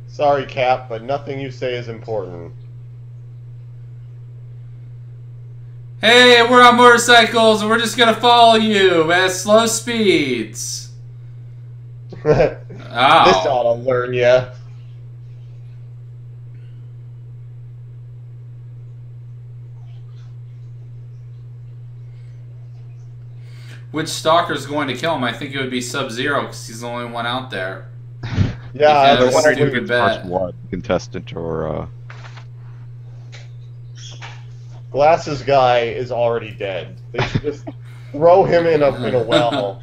Sorry, Cap, but nothing you say is important. Hey, we're on motorcycles and we're just gonna follow you at slow speeds. This Oh. ought to learn ya. Which stalker's going to kill him? I think it would be Sub-Zero because he's the only one out there. Yeah, Because the one stupid who bet. First blood contestant or Glasses guy is already dead. They should just throw him in a well.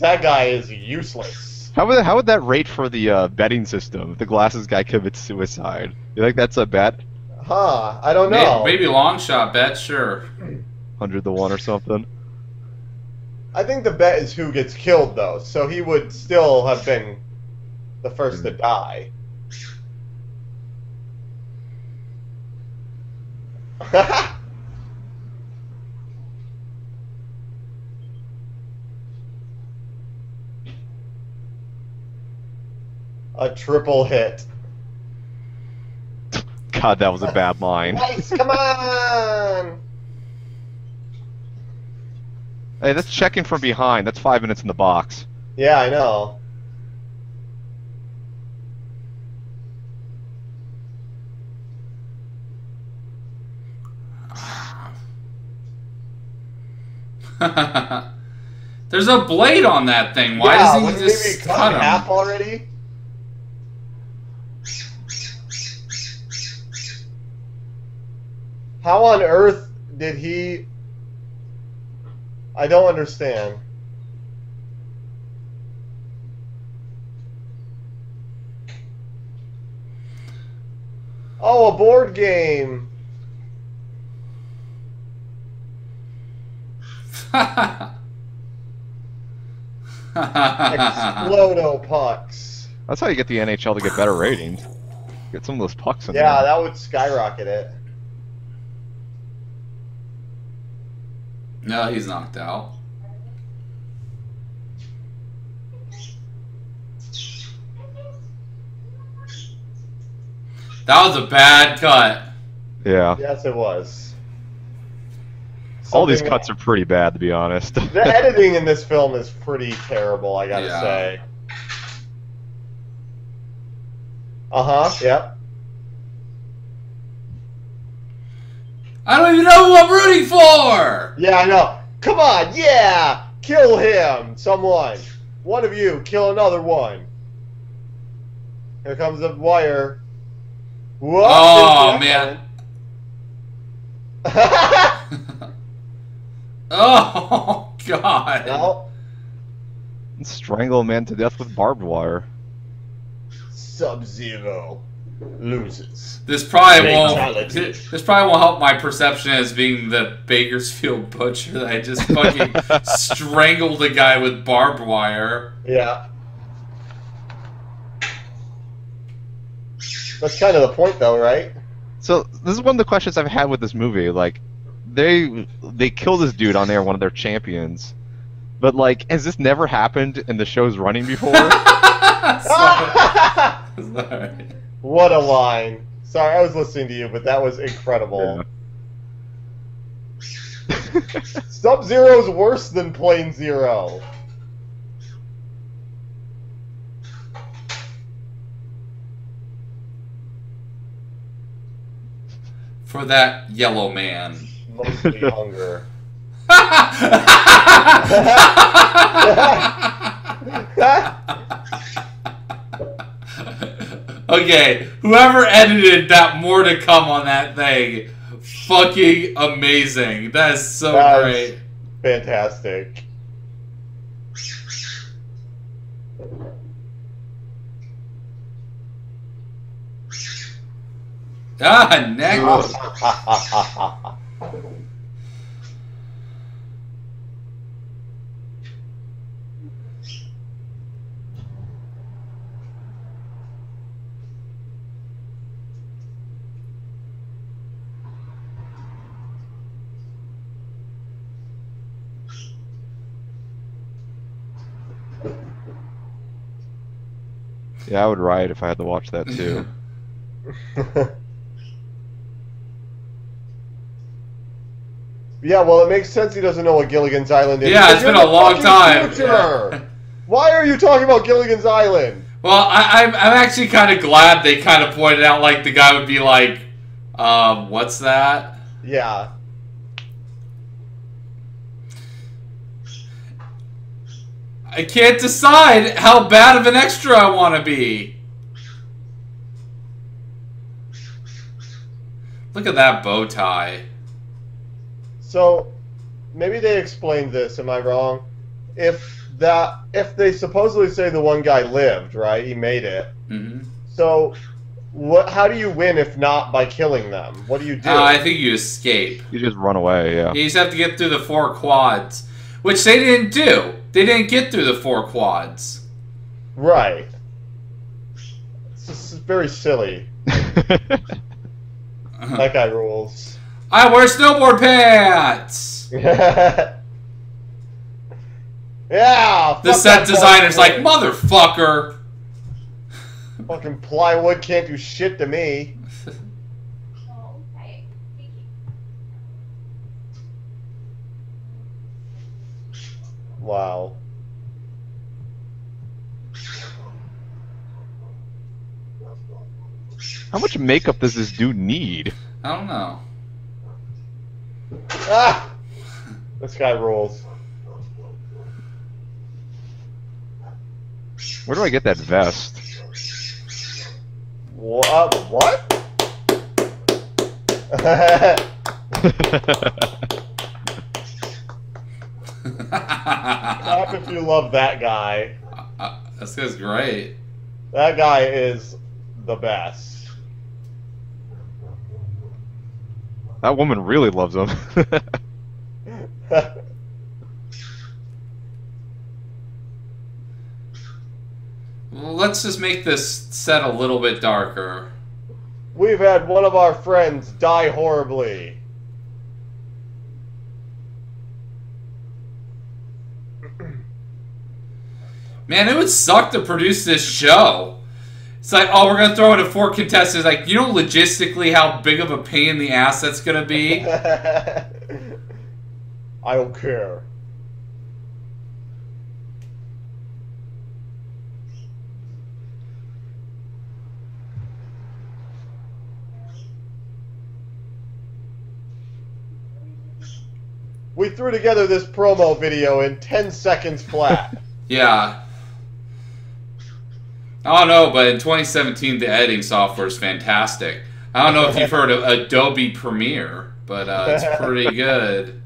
That guy is useless. how would that rate for the betting system if the glasses guy commits suicide? You think that's a bet? Huh? I don't know. Maybe long shot bet, sure. 100 to 1 or something? I think the bet is who gets killed, though, so he would still have been the first to die. A triple hit. God, that was a bad line. Nice, come on! Hey, that's checking from behind. That's 5 minutes in the box. Yeah, I know. There's a blade on that thing. Why yeah, doesn't he wouldn't just maybe cut in him? half already? How on earth did he... I don't understand. Oh, a board game. Explodo pucks. That's how you get the NHL to get better ratings. Get some of those pucks in there. Yeah, that would skyrocket it. No, he's knocked out. That was a bad cut. Yeah. Yes, it was. All these cuts are pretty bad, to be honest. The editing in this film is pretty terrible, I gotta Yeah. say. Yep. I don't even know who I'm rooting for! Yeah, I know. Come on, yeah! Kill him, someone. One of you, kill another one. Here comes the wire. Whoa, Oh, man. Oh, God. No. Strangle a man to death with barbed wire. Sub-Zero loses. This probably Fatality. this probably won't help my perception as being the Bakersfield butcher that I just fucking strangled a guy with barbed wire. Yeah. That's kind of the point, though, right? So this is one of the questions I've had with this movie. Like, they kill this dude on there, one of their champions, but like, has this never happened in the show's running before? Sorry. What a line. Sorry, I was listening to you, but that was incredible. Yeah. Sub-Zero's worse than Plain Zero. For that yellow man. Mostly hunger. Okay, whoever edited that more to come on that thing, fucking amazing. That is so That's great. fantastic. Ah, next. Yeah, I would riot if I had to watch that too. Yeah, well, it makes sense he doesn't know what Gilligan's Island is. Yeah, it's been a long time. Yeah. Why are you talking about Gilligan's Island? Well, I'm actually kind of glad they kind of pointed out, like, the guy would be like, what's that? Yeah. I can't decide how bad of an extra I want to be. Look at that bow tie. So, maybe they explained this. Am I wrong? If they supposedly say the one guy lived, right? He made it. Mm-hmm. So, how do you win if not by killing them? What do you do? I think you escape. You just run away, yeah. You just have to get through the 4 quads, which they didn't do. They didn't get through the 4 quads. Right. It's just very silly. That guy rules. I wear snowboard pants! Yeah. The fuck set that designer's like, plywood. motherfucker! Fucking plywood can't do shit to me. Wow. How much makeup does this dude need? I don't know. Ah! This guy rules. Where do I get that vest? What? Clap if you love that guy. This guy's great. That guy is the best. That woman really loves him. Well, let's just make this set a little bit darker. We've had one of our friends die horribly. Man, it would suck to produce this show. It's like, oh, we're going to throw in 4 contestants. Like, you know logistically how big of a pain in the ass that's going to be? I don't care. We threw together this promo video in 10 seconds flat. Yeah. I don't know, but in 2017, the editing software is fantastic. I don't know if you've heard of Adobe Premiere, but it's pretty good.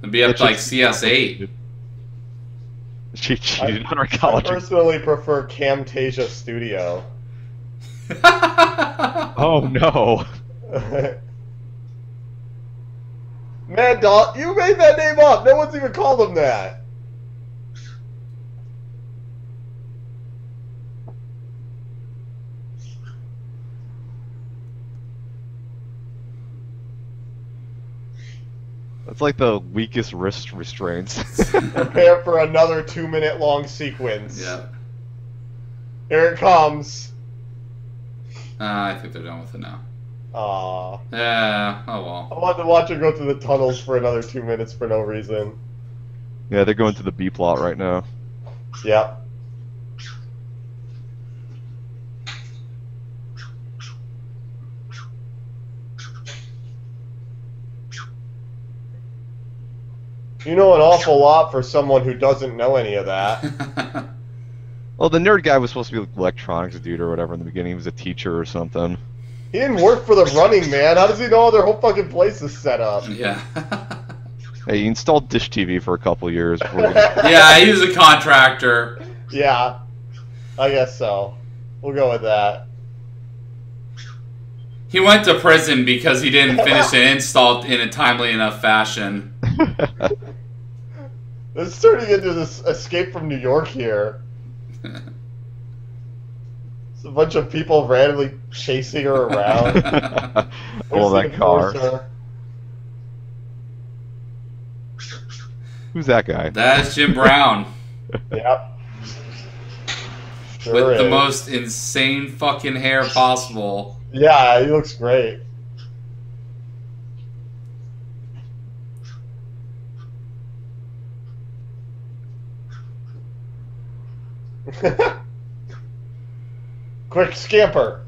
It'd be up to like CS8. She cheated on her college. I personally prefer Camtasia Studio. Oh no. Mad Dog, you made that name up. No one's even called him that. That's like the weakest wrist restraints. Prepare for another 2-minute long sequence. Yeah. Here it comes. I think they're done with it now. Aww. Yeah, oh well. I wanted to watch her go through the tunnels for another 2 minutes for no reason. Yeah, they're going to the B plot right now. Yep. You know an awful lot for someone who doesn't know any of that. Well, the nerd guy was supposed to be like electronics dude or whatever in the beginning. He was a teacher or something. He didn't work for the Running Man. How does he know their whole fucking place is set up? Yeah. Hey, he installed Dish TV for a couple years. Yeah, he was a contractor. Yeah, I guess so. We'll go with that. He went to prison because he didn't finish an install in a timely enough fashion. This is turning into this Escape from New York here. It's a bunch of people randomly chasing her around. Oh, There's that the car. enforcer. Who's that guy? That's Jim Brown. Yep. Sure With the is. most insane fucking hair possible. Yeah, he looks great. Quick, scamper.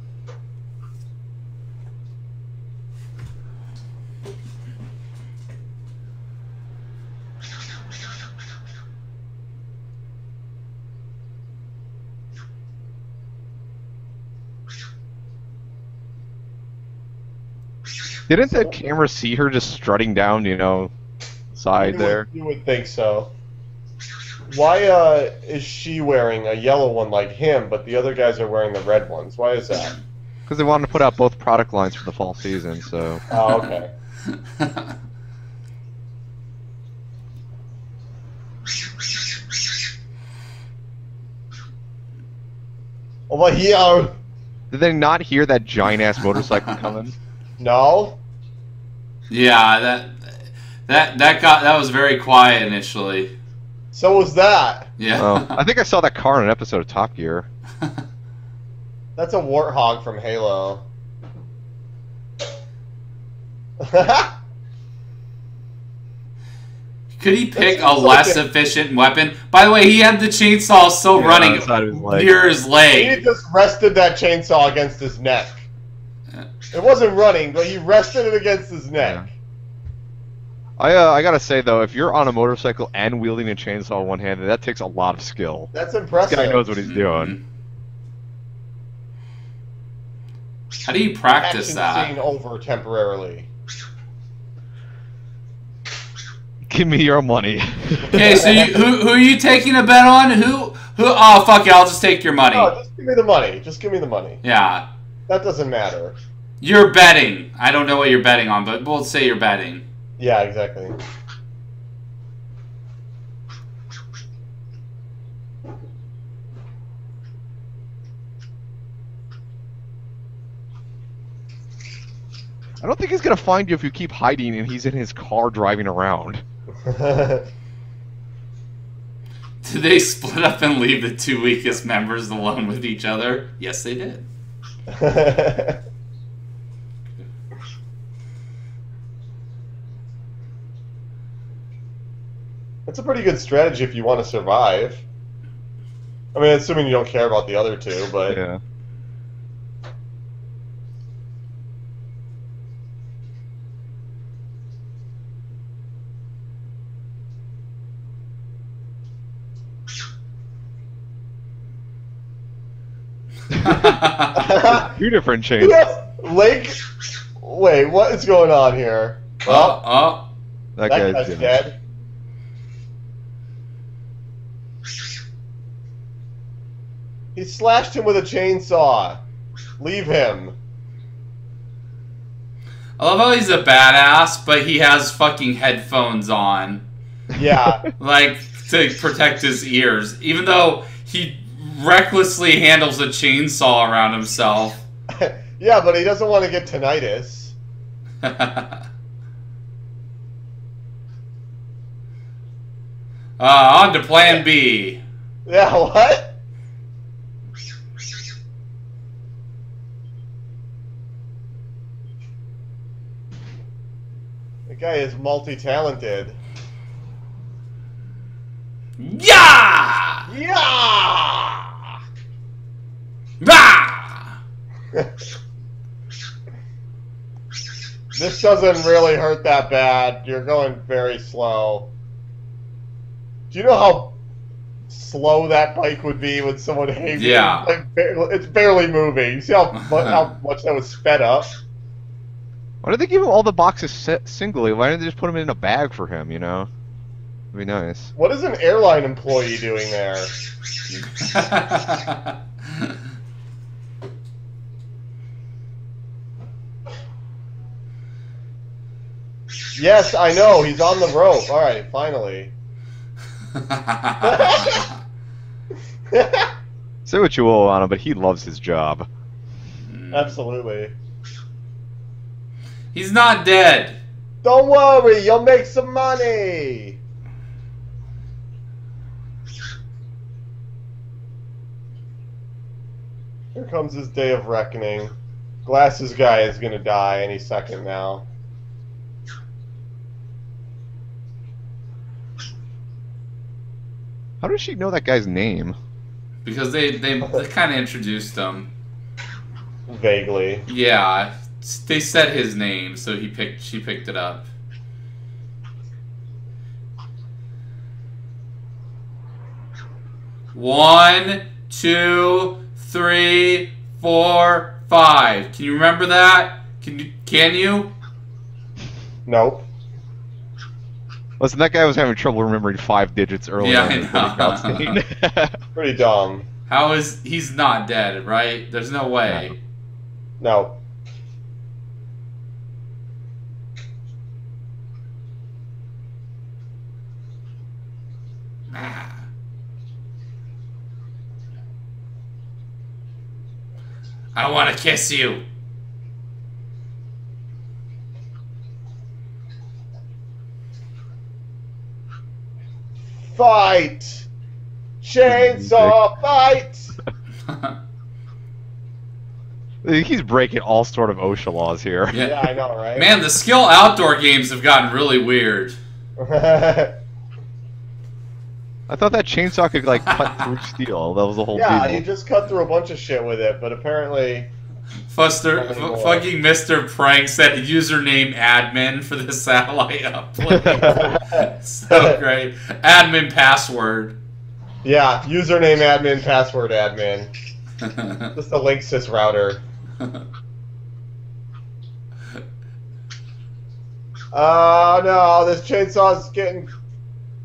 Didn't the camera see her just strutting down, side there? You would think so. Why is she wearing a yellow one like him, but the other guys are wearing the red ones? Why is that? Because they wanted to put out both product lines for the fall season, so... Oh, okay. Over here. Did they not hear that giant-ass motorcycle coming? No. Yeah, that was very quiet initially. So was that. Yeah. Oh, I think I saw that car in an episode of Top Gear. That's a warthog from Halo. Could he pick a less efficient weapon? By the way, he had the chainsaw still running near his He leg. just rested that chainsaw against his neck. It wasn't running, but he rested it against his neck. I gotta say though, if you're on a motorcycle and wielding a chainsaw one-handed, that takes a lot of skill. That's impressive. This guy knows what he's doing. How do you practice Action that? scene over temporarily. Give me your money. Okay, so who are you taking a bet on? Who? Oh, fuck it. I'll just take your money. Oh, just give me the money. Just give me the money. Yeah. That doesn't matter. You're betting. I don't know what you're betting on, but we'll say you're betting. Yeah, exactly. I don't think he's gonna find you if you keep hiding and he's in his car driving around. Did they split up and leave the two weakest members alone with each other? Yes, they did. It's a pretty good strategy if you want to survive. I mean, assuming you don't care about the other two, but... Yeah. Two different chains. Lake... Wait, what is going on here? Oh. That That guy's guy's dead. He slashed him with a chainsaw. Leave him. I love how he's a badass, but he has fucking headphones on. Yeah. Like, to protect his ears. Even though he recklessly handles a chainsaw around himself. Yeah, but he doesn't want to get tinnitus. On to plan B. Yeah, what? The guy is multi-talented. Yeah! Yeah! Bah! This doesn't really hurt that bad. You're going very slow. Do you know how slow that bike would be with someone aiming? Yeah. Like, it's barely moving. You see how much that was sped up? Why did they give him all the boxes singly? Why didn't they just put them in a bag for him, you know? It'd be nice. What is an airline employee doing there? Yes, I know. He's on the rope. All right, finally. Say what you will on him, but he loves his job. Absolutely. He's not dead. Don't worry, you'll make some money. Here comes his day of reckoning. Glasses guy is gonna die any second now. How does she know that guy's name? Because they kind of introduced him. Vaguely. Yeah, they said his name, so she picked it up. One, 2, 3, 4, 5. Can you remember that? Can you? Nope. Listen, that guy was having trouble remembering 5 digits earlier. Yeah, I know. Pretty dumb. He's not dead, right? There's no way. No. I want to kiss you. Fight! Chainsaw fight! He's breaking all sort of OSHA laws here. Yeah, I know, right? Man, the skill outdoor games have gotten really weird. I thought that chainsaw could like cut through steel. That was the whole yeah, deal. you just cut through a bunch of shit with it, but apparently... Fucking Mr. Prank said username admin for the satellite uplink. So great. Admin password. Yeah, username admin, password admin. Just a Linksys router. Oh no, this chainsaw's getting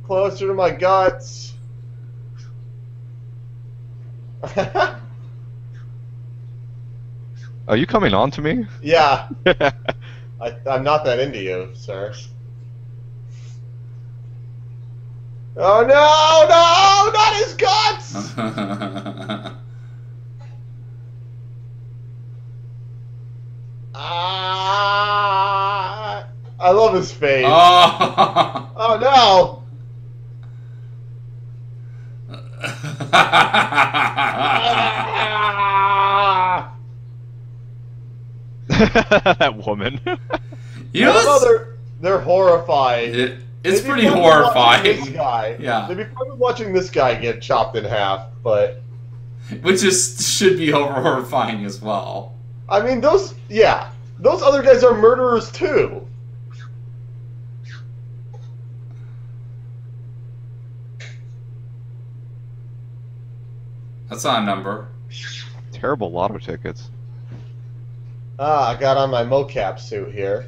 closer to my guts. Are you coming on to me? Yeah, I'm not that into you, sir. Oh no, no, not his guts! I love his face. Oh. Oh no! That woman. You know, I know they're horrifying. it's They'd be pretty fun with watching horrifying. This guy. Yeah. They'd be fun with watching this guy get chopped in half, but Which should be horrifying as well. I mean those other guys are murderers too. That's not a number. Terrible lotto tickets. I got on my mocap suit here.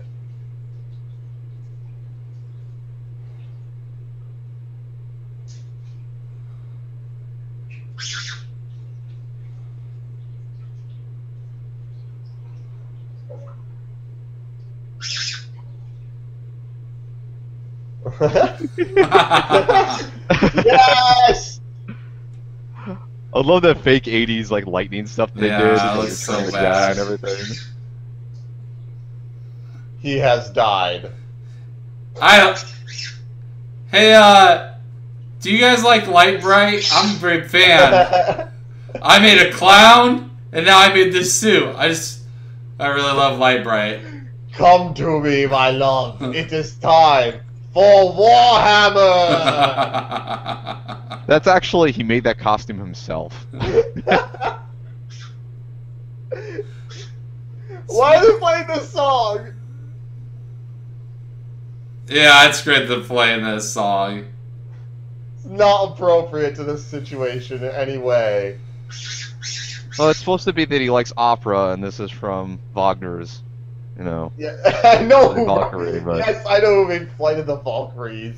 Yes! I love that fake '80s like lightning stuff that they Yeah, did. that like, looks so the bad. guy and everything. He has died. Hey, do you guys like Light Bright? I'm a big fan. I made a clown, and now I made this suit. I really love Light Bright. Come to me, my love. It is time for Warhammer! That's actually he made that costume himself. Why are they playing this song? Yeah, it's great to play in this song. It's not appropriate to this situation in any way. Well, it's supposed to be that he likes opera, and this is from Wagner's, you know. Yeah, I know. The Valkyrie, but... Yes, I know who made Flight of the Valkyries.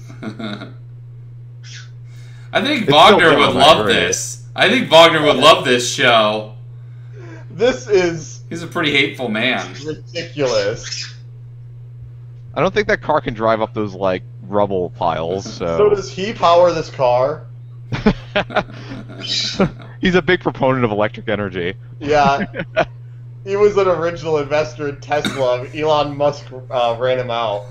I think It's Wagner still would good, love right? this. I think Wagner would love this show. This is He's a pretty hateful man. ridiculous. I don't think that car can drive up those like rubble piles. So So, does he power this car? he's a big proponent of electric energy. Yeah. He was an original investor in Tesla. Elon Musk ran him out.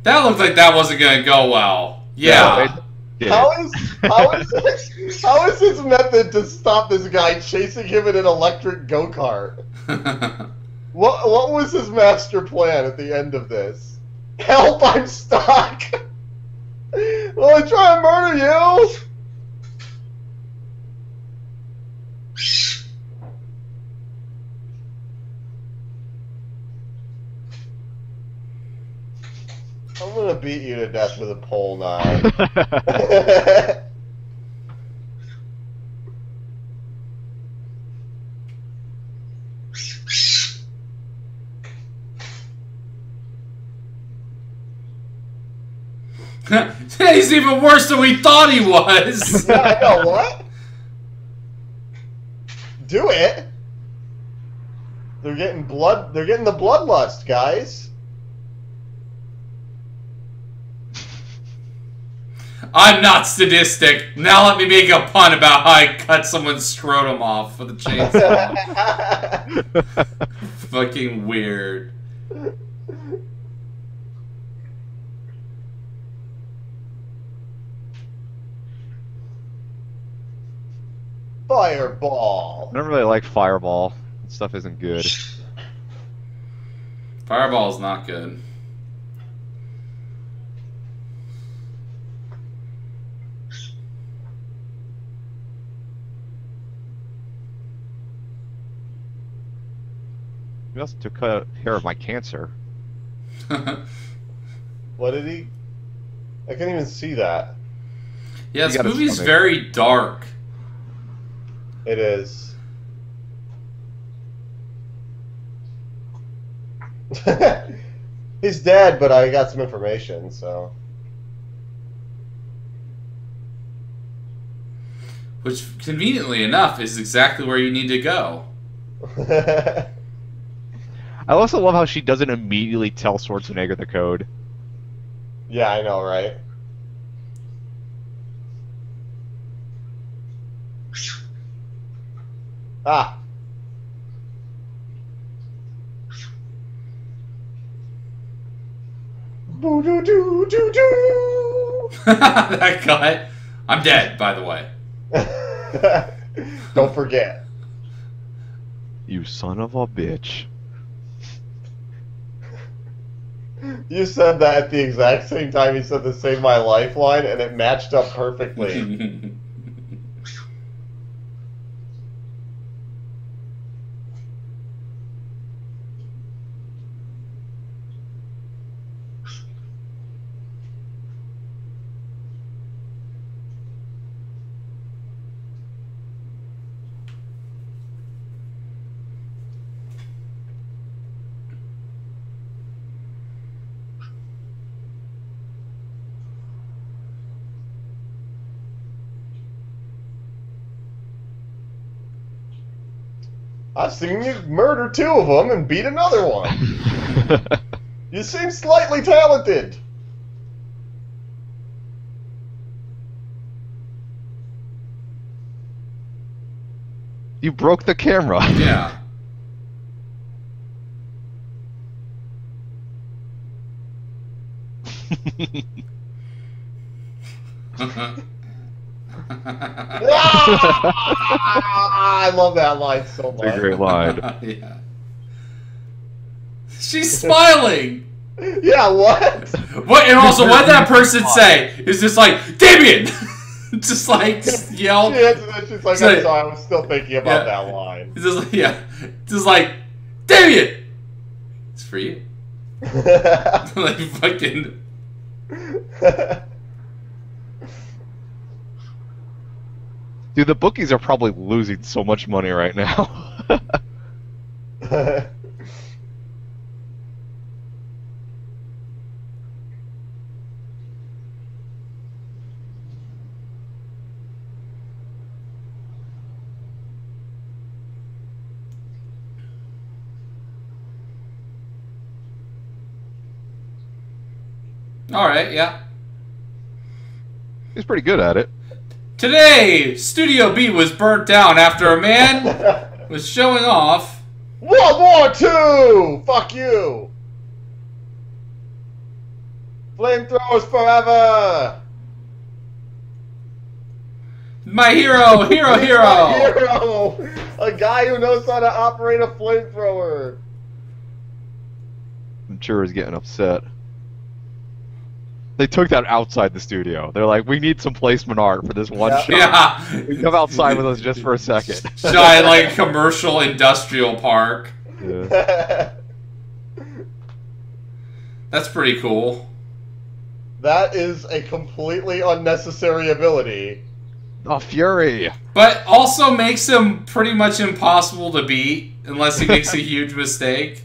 That looked like that wasn't gonna go well. Yeah. How is his method to stop this guy chasing him in an electric go-kart? What was his master plan at the end of this? Help! I'm stuck. Will I try and murder you? I'm gonna beat you to death with a pole knife. He's even worse than we thought he was. Yeah, I know, what? Do it. They're getting the bloodlust, guys. I'm not sadistic. Now let me make a pun about how I cut someone's scrotum off with a chainsaw. Fucking weird. Fireball. I don't really like Fireball. That stuff isn't good. Fireball's not good. He also took care of my cancer. What did he? I can't even see that. Yeah, this movie's very dark. It is. He's dead, but I got some information, so. Which, conveniently enough, is exactly where you need to go. I also love how she doesn't immediately tell Schwarzenegger the code. Yeah, I know, right? Ah. Boo doo doo doo doo. That cut. I'm dead, by the way. Don't forget. You son of a bitch. You said that at the exact same time you said the "Save My Life" line, and it matched up perfectly. I've seen you murder 2 of them and beat another one. You seem slightly talented. You broke the camera. Yeah. I love that line so much. It's a great line. Yeah. She's smiling. Yeah, what? What? And also, what did that person say? Is just like, Damien! just yelled. She answered that, she's like, I'm sorry, I was still thinking about that line. It's just like, yeah. Just like, Damien! It's for you. Like, fucking... Dude, the bookies are probably losing so much money right now. Alright, yeah. He's pretty good at it. Today, Studio B was burnt down after a man was showing off. World War II! Fuck you! Flamethrowers forever! My hero, hero, hero! My hero! A guy who knows how to operate a flamethrower. I'm sure he's getting upset. They took that outside the studio. They're like, we need some placement art for this one shot. Yeah. Come outside with us just for a second. Giant, like, commercial industrial park. Yeah. That's pretty cool. That is a completely unnecessary ability. Oh, Fury! But also makes him pretty much impossible to beat unless he makes a huge mistake.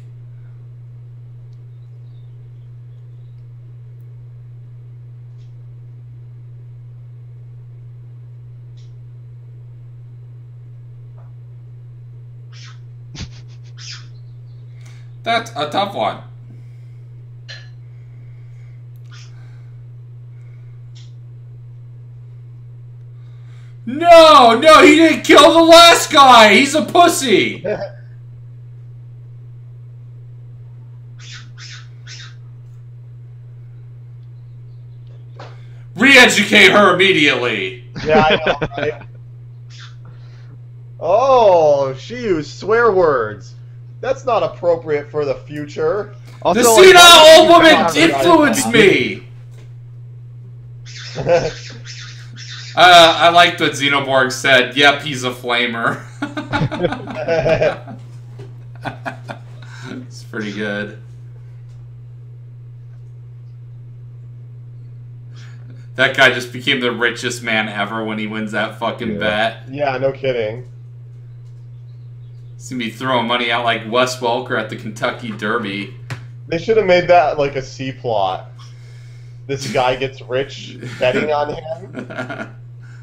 That's a tough one. No, no, he didn't kill the last guy. He's a pussy. Re-educate her immediately. Yeah, I know, right? Oh, she used swear words. That's not appropriate for the future. Also, The like, senile old woman God, influenced me. I liked what Xenoborg said. Yep, he's a flamer. It's pretty good. That guy just became the richest man ever when he wins that fucking bet. Yeah, no kidding. He's gonna be throwing money out like Wes Welker at the Kentucky Derby. They should have made that like a C plot. This guy gets rich betting on him.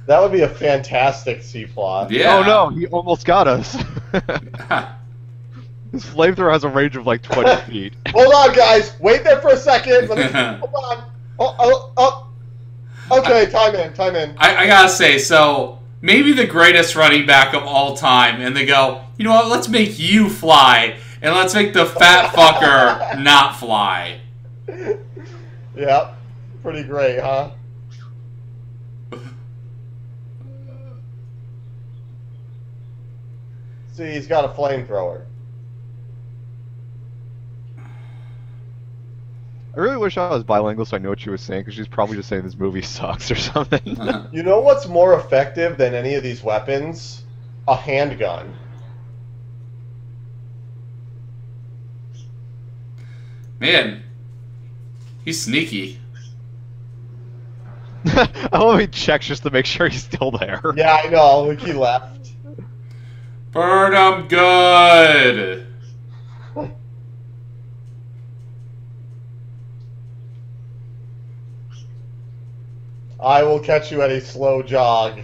That would be a fantastic C plot. Yeah. Oh no, he almost got us. His flamethrower has a range of like 20 feet. Hold on, guys. Wait there for a second. Let me. Hold on. Oh. Okay, time in. I gotta say, so maybe the greatest running back of all time, and they go, you know what? Let's make you fly, and let's make the fat fucker not fly. Yeah, pretty great, huh? See, he's got a flamethrower. I really wish I was bilingual so I know what she was saying, because she's probably just saying this movie sucks or something. You know what's more effective than any of these weapons? A handgun. Man, he's sneaky. I love he checks just to make sure he's still there. Yeah, I know. Look, he left. Burn him good. I will catch you at a slow jog.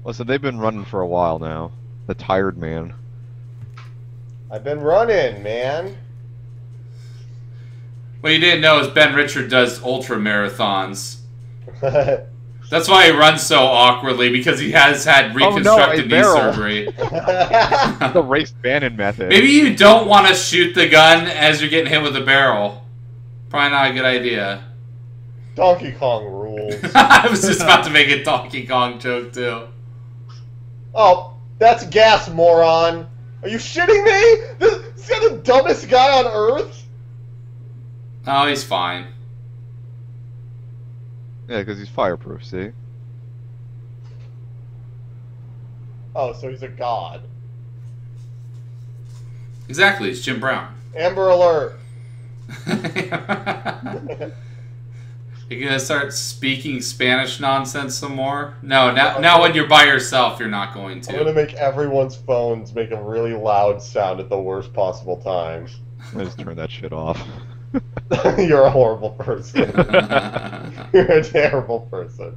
Listen, they've been running for a while now. The tired man. I've been running, man. What you didn't know is Ben Richard does ultra marathons. That's why he runs so awkwardly, because he has had reconstructed knee surgery. The Race Bannon method. Maybe you don't want to shoot the gun as you're getting hit with a barrel. Probably not a good idea. Donkey Kong rules. I was just about to make a Donkey Kong joke, too. Oh, that's gas, moron. Are you shitting me? This is the dumbest guy on Earth? Oh, he's fine. Yeah, because he's fireproof, see? Oh, so he's a god. Exactly, it's Jim Brown. Amber Alert. You gonna start speaking Spanish nonsense some more? No, now when you're by yourself, you're not going to. I'm gonna make everyone's phones make a really loud sound at the worst possible time. I just turn that shit off. You're a horrible person. You're a terrible person.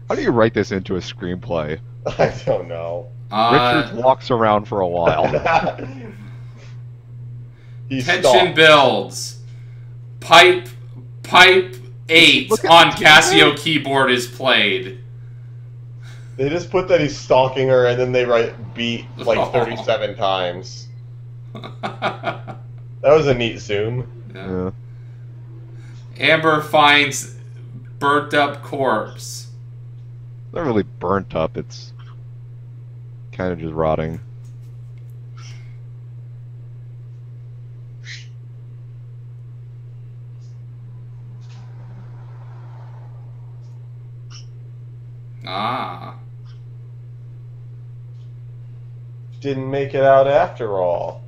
How do you write this into a screenplay? I don't know. Richard walks around for a while. Tension builds. Pipe 8 on Casio keyboard is played. They just put that he's stalking her, and then they write beat like 37 times. That was a neat zoom. Yeah. Amber finds burnt up corpse. It's not really burnt up, it's kind of just rotting. Ah. Didn't make it out after all.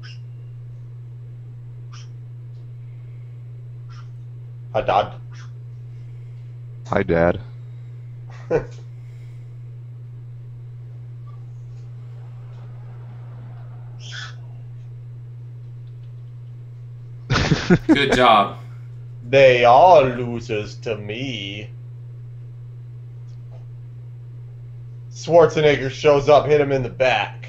Haddad. Hi, Dad. Good job. They are losers to me. Schwarzenegger shows up, hit him in the back.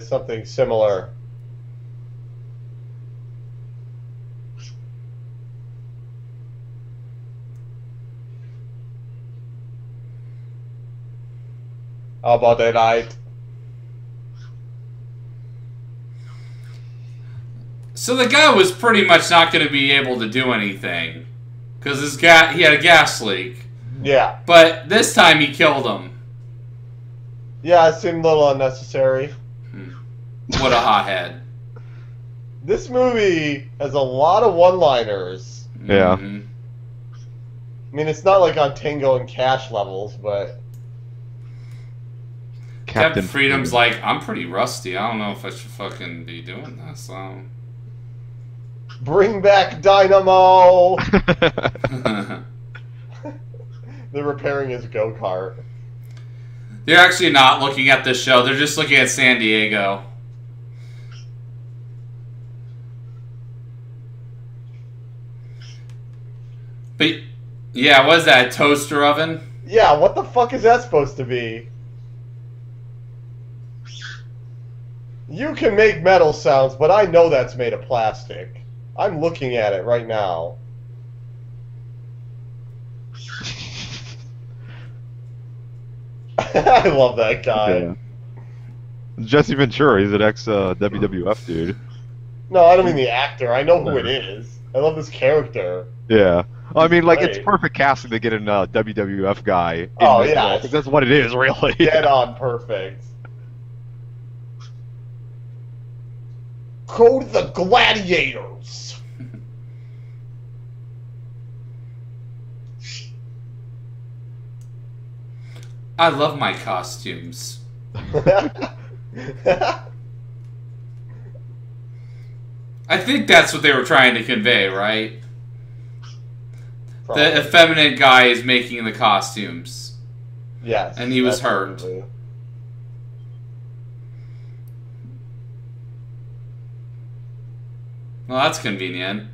Something similar. How about that night? So the guy was pretty much not going to be able to do anything because he had a gas leak. Yeah. But this time he killed him. Yeah, it seemed a little unnecessary. What a hothead. This movie has a lot of one-liners. Yeah. Mm-hmm. I mean, it's not like on Tango and Cash levels, but Captain Freedom's like, I'm pretty rusty. I don't know if I should fucking be doing this. Bring back Dynamo! They're repairing his go-kart. They're actually not looking at this show. They're just looking at San Diego. But, yeah, what is that, a toaster oven? Yeah, what the fuck is that supposed to be? You can make metal sounds, but I know that's made of plastic. I'm looking at it right now. I love that guy. Yeah. Jesse Ventura, he's an ex-WWF dude. No, I don't mean the actor. I know who it is. I love this character. Yeah. I mean, like, Great. it's perfect casting to get a WWF guy. In Oh, this yeah. role. I think that's what it is, really. Dead on perfect. Go to the Gladiators! I love my costumes. I think that's what they were trying to convey, right? Probably. The effeminate guy is making the costumes. Yes. And he was hurt. absolutely. Well, that's convenient.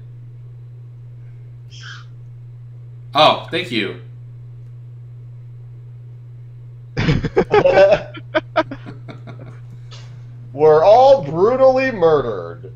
Oh, thank you. We're all brutally murdered.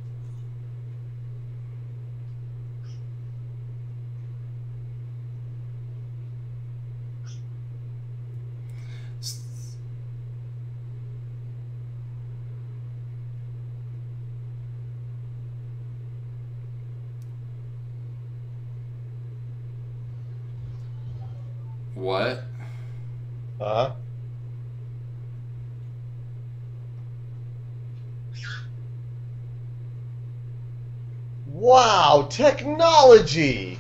What? Huh? Wow, technology!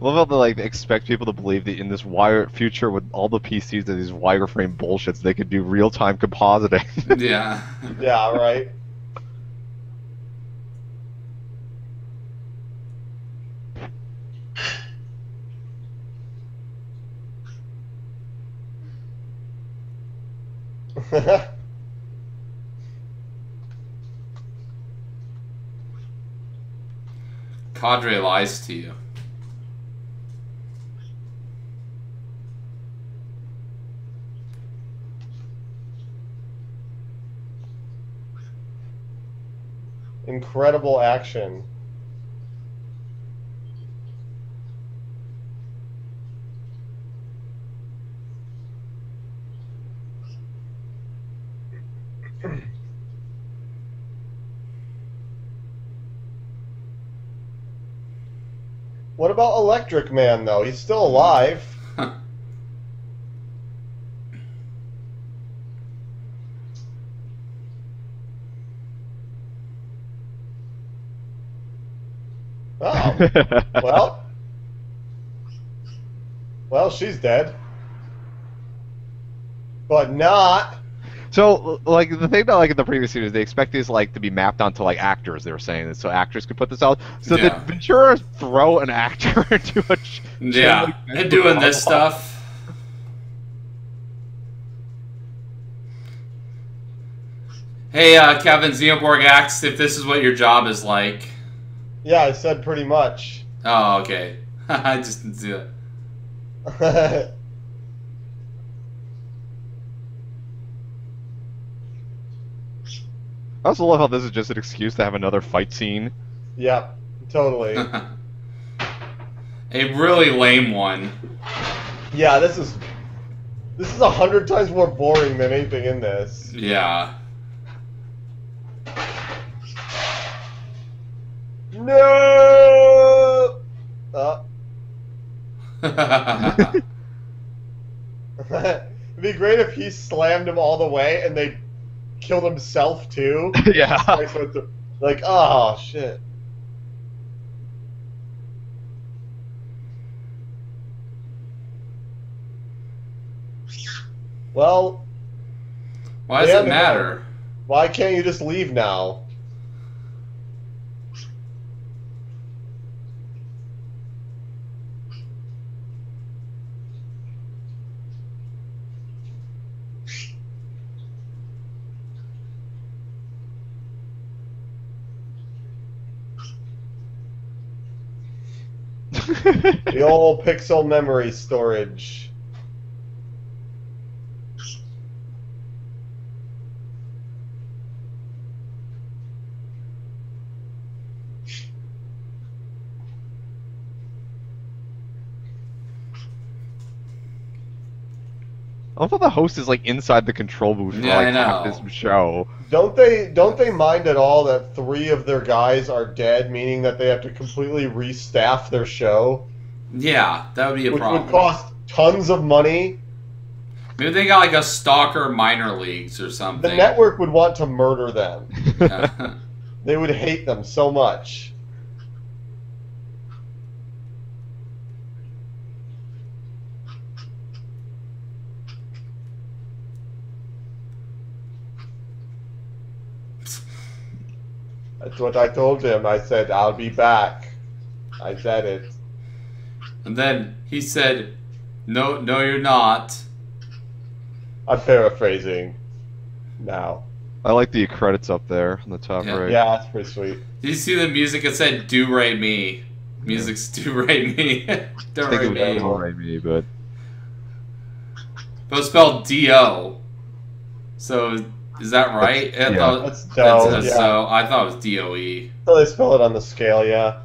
I love how they like expect people to believe that in this wire future with all the PCs and these wireframe bullshits, they could do real-time compositing. Yeah. Yeah, right. Cadre lies to you. Incredible action. What about Electric Man, though? He's still alive. Oh. Well, she's dead. But not. So, like, the thing about, like, in the previous series, they expect these, like, to be mapped onto, like, actors, they were saying, so actors could put this out. So Yeah. did Ventura throw an actor into a... Yeah. And doing this stuff. Hey, Kevin Xenoborg asks if this is what your job is like. Yeah, I said pretty much. Oh, okay. I just didn't see it. I also love how this is just an excuse to have another fight scene. Yep, totally. A really lame one. Yeah, this is 100 times more boring than anything in this. Yeah. No. It'd be great if he slammed him all the way and they killed himself too. Yeah. Like, oh shit. Well, Why does it matter? why can't you just leave now? The old pixel memory storage. I love how the host is like inside the control booth for Yeah, I like half know. this show. Don't they mind at all that 3 of their guys are dead, meaning that they have to completely restaff their show? Yeah, that would be a Which problem. would cost tons of money. Maybe they got like a stalker minor leagues or The something. network would want to murder them. Yeah. They would hate them so much. That's what I told him. I said, I'll be back. I said it. And then he said, "No, no, you're not." I'm paraphrasing now. I like the credits up there on the top Yeah. right. Yeah, that's pretty sweet. Did you see the music? It said "Do Re Mi." Music's "Do Re Mi." I Don't think Re it was Mi. Don't Re Me, but But it's spelled D-O. So is that right? I Yeah. thought That's dope. Yeah. So I thought it was D-O-E. So they spell it on the scale, yeah.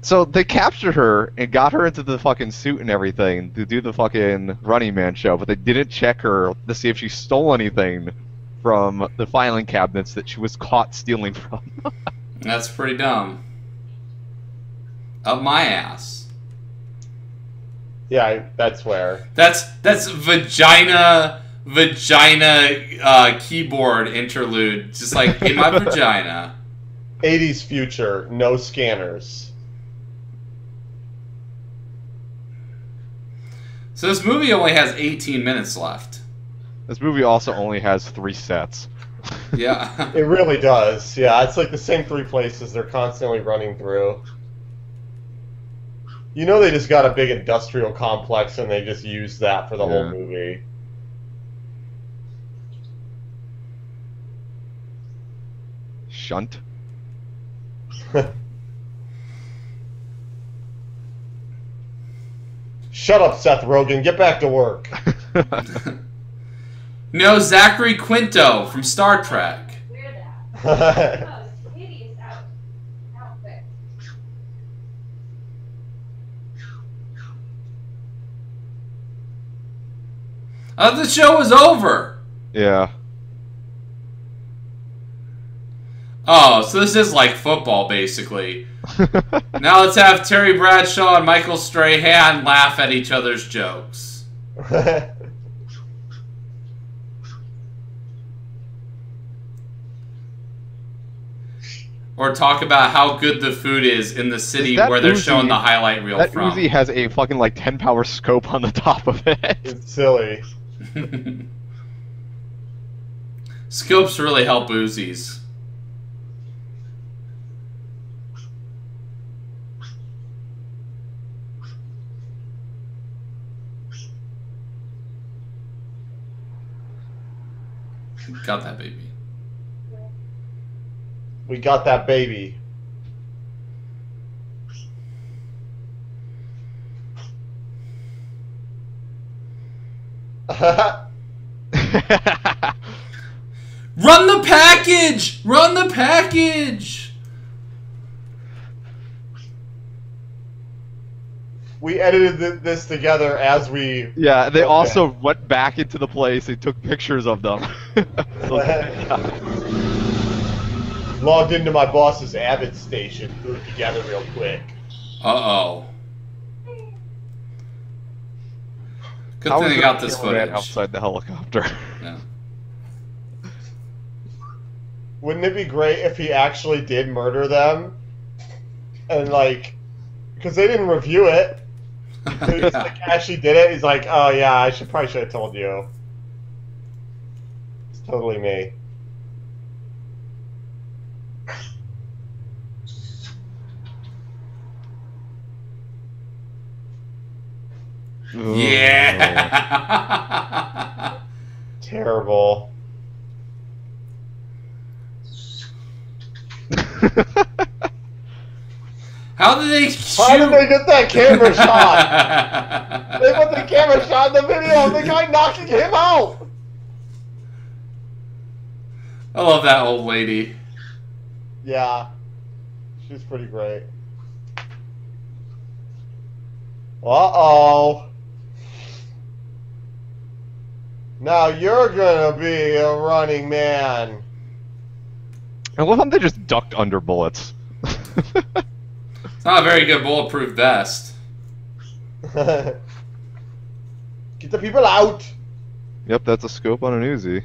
so they captured her and got her into the fucking suit and everything to do the fucking Running Man show, but they didn't check her to see if she stole anything from the filing cabinets that she was caught stealing from. That's pretty dumb. Up my ass. Yeah, that's where. That's vagina keyboard interlude, just like in my vagina. 80s future, no scanners. So this movie only has 18 minutes left. This movie also only has 3 sets. Yeah. It really does. Yeah, it's like the same 3 places they're constantly running through. You know they just got a big industrial complex and they just used that for the whole Yeah. movie. Shunt. Shut up, Seth Rogen. Get back to work. No, Zachary Quinto from Star Trek. Wear that. Oh, hideous outfit. I thought the show was over. Yeah. Oh, so this is like football, basically. Now let's have Terry Bradshaw and Michael Strahan laugh at each other's jokes. Or talk about how good the food is in the city that where they're Uzi- showing the highlight reel That from. Uzi has a fucking like 10 power scope on the top of it. It's silly. Scopes really help Uzis. Got that, baby. We got that baby. Run the package! Run the package! We edited this together as we... Yeah, they Okay. also went back into the place and took pictures of them. Logged into my boss's Avid station, threw it together real quick. Uh-oh. Good How thing was they the got this cameraman footage. outside the helicopter? Yeah. Wouldn't it be great if he actually did murder them? And like, because they didn't review it. He's like, actually did it. He's like, oh yeah, probably should have told you. It's totally me. Yeah. Terrible. How did they shoot? How did they get that camera shot? They put the camera shot in the video of the guy knocking him out. I love that old lady. Yeah, she's pretty great. Uh-oh. Now you're gonna be a running man. I love how they just ducked under bullets. It's not a very good bulletproof vest. Get the people out. Yep, that's a scope on an Uzi.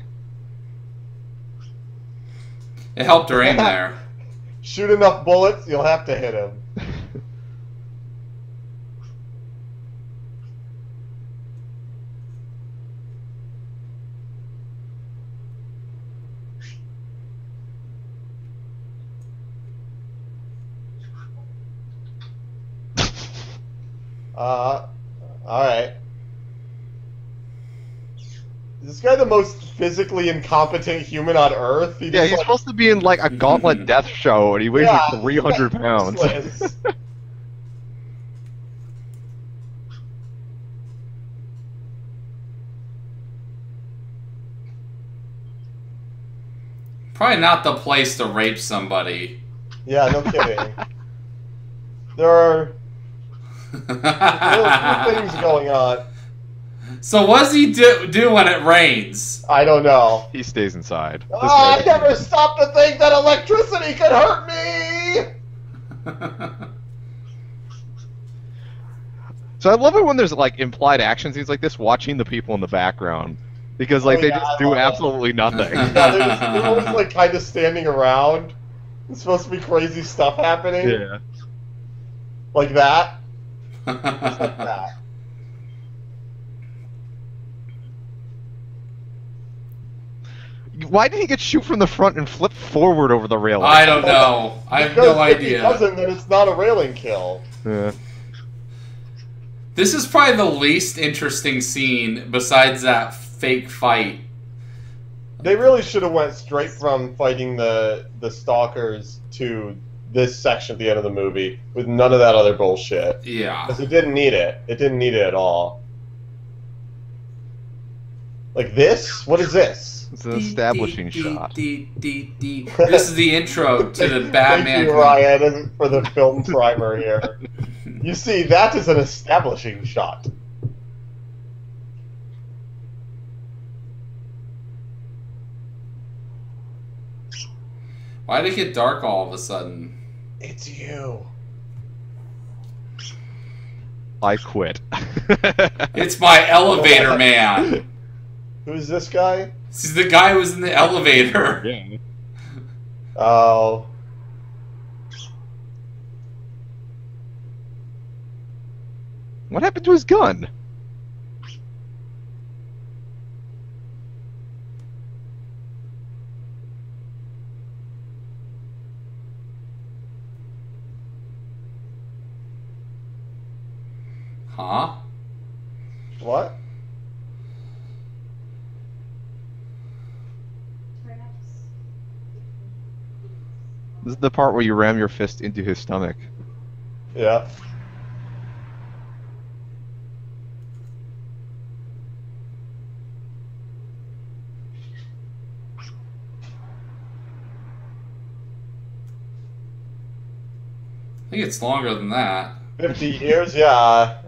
It helped her aim there. Shoot enough bullets, you'll have to hit him. Alright. Is this guy the most physically incompetent human on Earth? Yeah, he's supposed to be in like a gauntlet death show, and he weighs like 300 pounds. Probably not the place to rape somebody. Yeah, no kidding. There are a few things going on. So what does he do when it rains? I don't know. He stays inside. Oh, I never stopped to think that electricity could hurt me! So I love it when there's like implied action scenes like this, watching the people in the background. Because like they just do absolutely nothing. Yeah, they're always like kind of standing around. It's supposed to be crazy stuff happening. Yeah. Like that. Just like that. Why did he get shoot from the front and flip forward over the railing? I don't know. I have no idea. If he doesn't, then it's not a railing kill. Yeah. This is probably the least interesting scene besides that fake fight. They really should have went straight from fighting the stalkers to this section at the end of the movie with none of that other bullshit. Yeah. Because it didn't need it. It didn't need it at all. Like this? What is this? It's an establishing shot. This is the intro to the Batman. Thank you, Ryan, for the film primer here. You see, that is an establishing shot. Why did it get dark all of a sudden? It's you. I quit. It's my elevator man. Who's this guy? This is the guy who was in the elevator. Yeah. Oh. What happened to his gun? Huh? What? This is the part where you ram your fist into his stomach. Yeah. I think it's longer than that. 50 years? Yeah.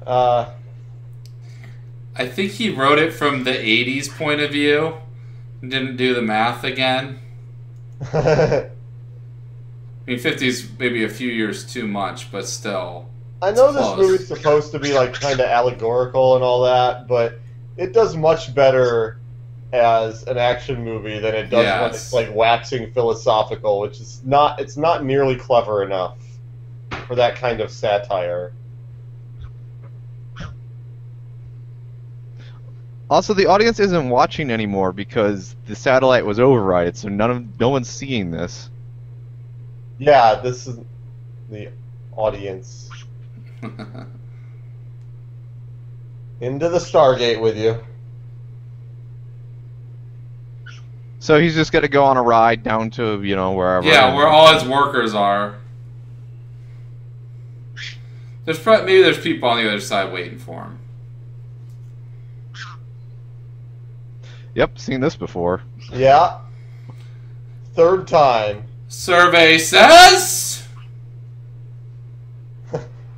I think he wrote it from the 80s point of view. Didn't do the math again. I mean, 50's maybe a few years too much, but still. I know it's this close. movie's supposed to be like kind of allegorical and all that, but it does much better as an action movie than it does when it's like waxing philosophical, which is not. It's not nearly clever enough for that kind of satire. Also, the audience isn't watching anymore because the satellite was override, so no one's seeing this. Yeah, this is the audience. Into the Stargate with you. So he's just gonna go on a ride down to, wherever. Yeah, where all his workers are. Maybe there's people on the other side waiting for him. Yep, seen this before. Yeah. Third time. Survey says...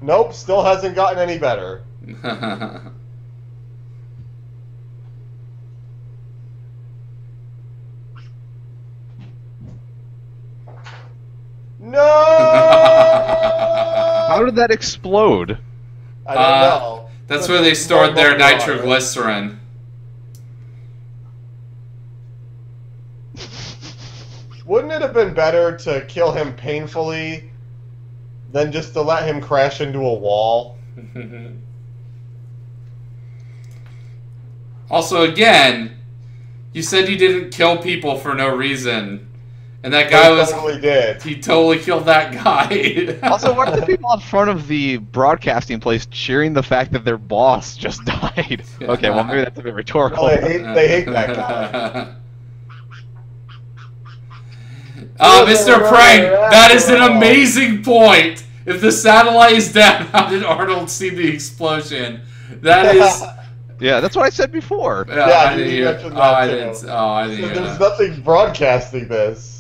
Nope, still hasn't gotten any better. No! How did that explode? I don't know. That's where they stored their nitroglycerin. Wouldn't it have been better to kill him painfully than just to let him crash into a wall? Also, again, you said you didn't kill people for no reason. And that guy totally did. He totally killed that guy. Also, what are the people in front of the broadcasting place cheering the fact that their boss just died? Okay, well, maybe that's a bit rhetorical. Well, they hate that guy. Mr. Prank, that is an amazing point. If the satellite is down, how did Arnold see the explosion? That is... Yeah, that's what I said before. Yeah, you mentioned that too. I didn't hear There's that. nothing broadcasting this.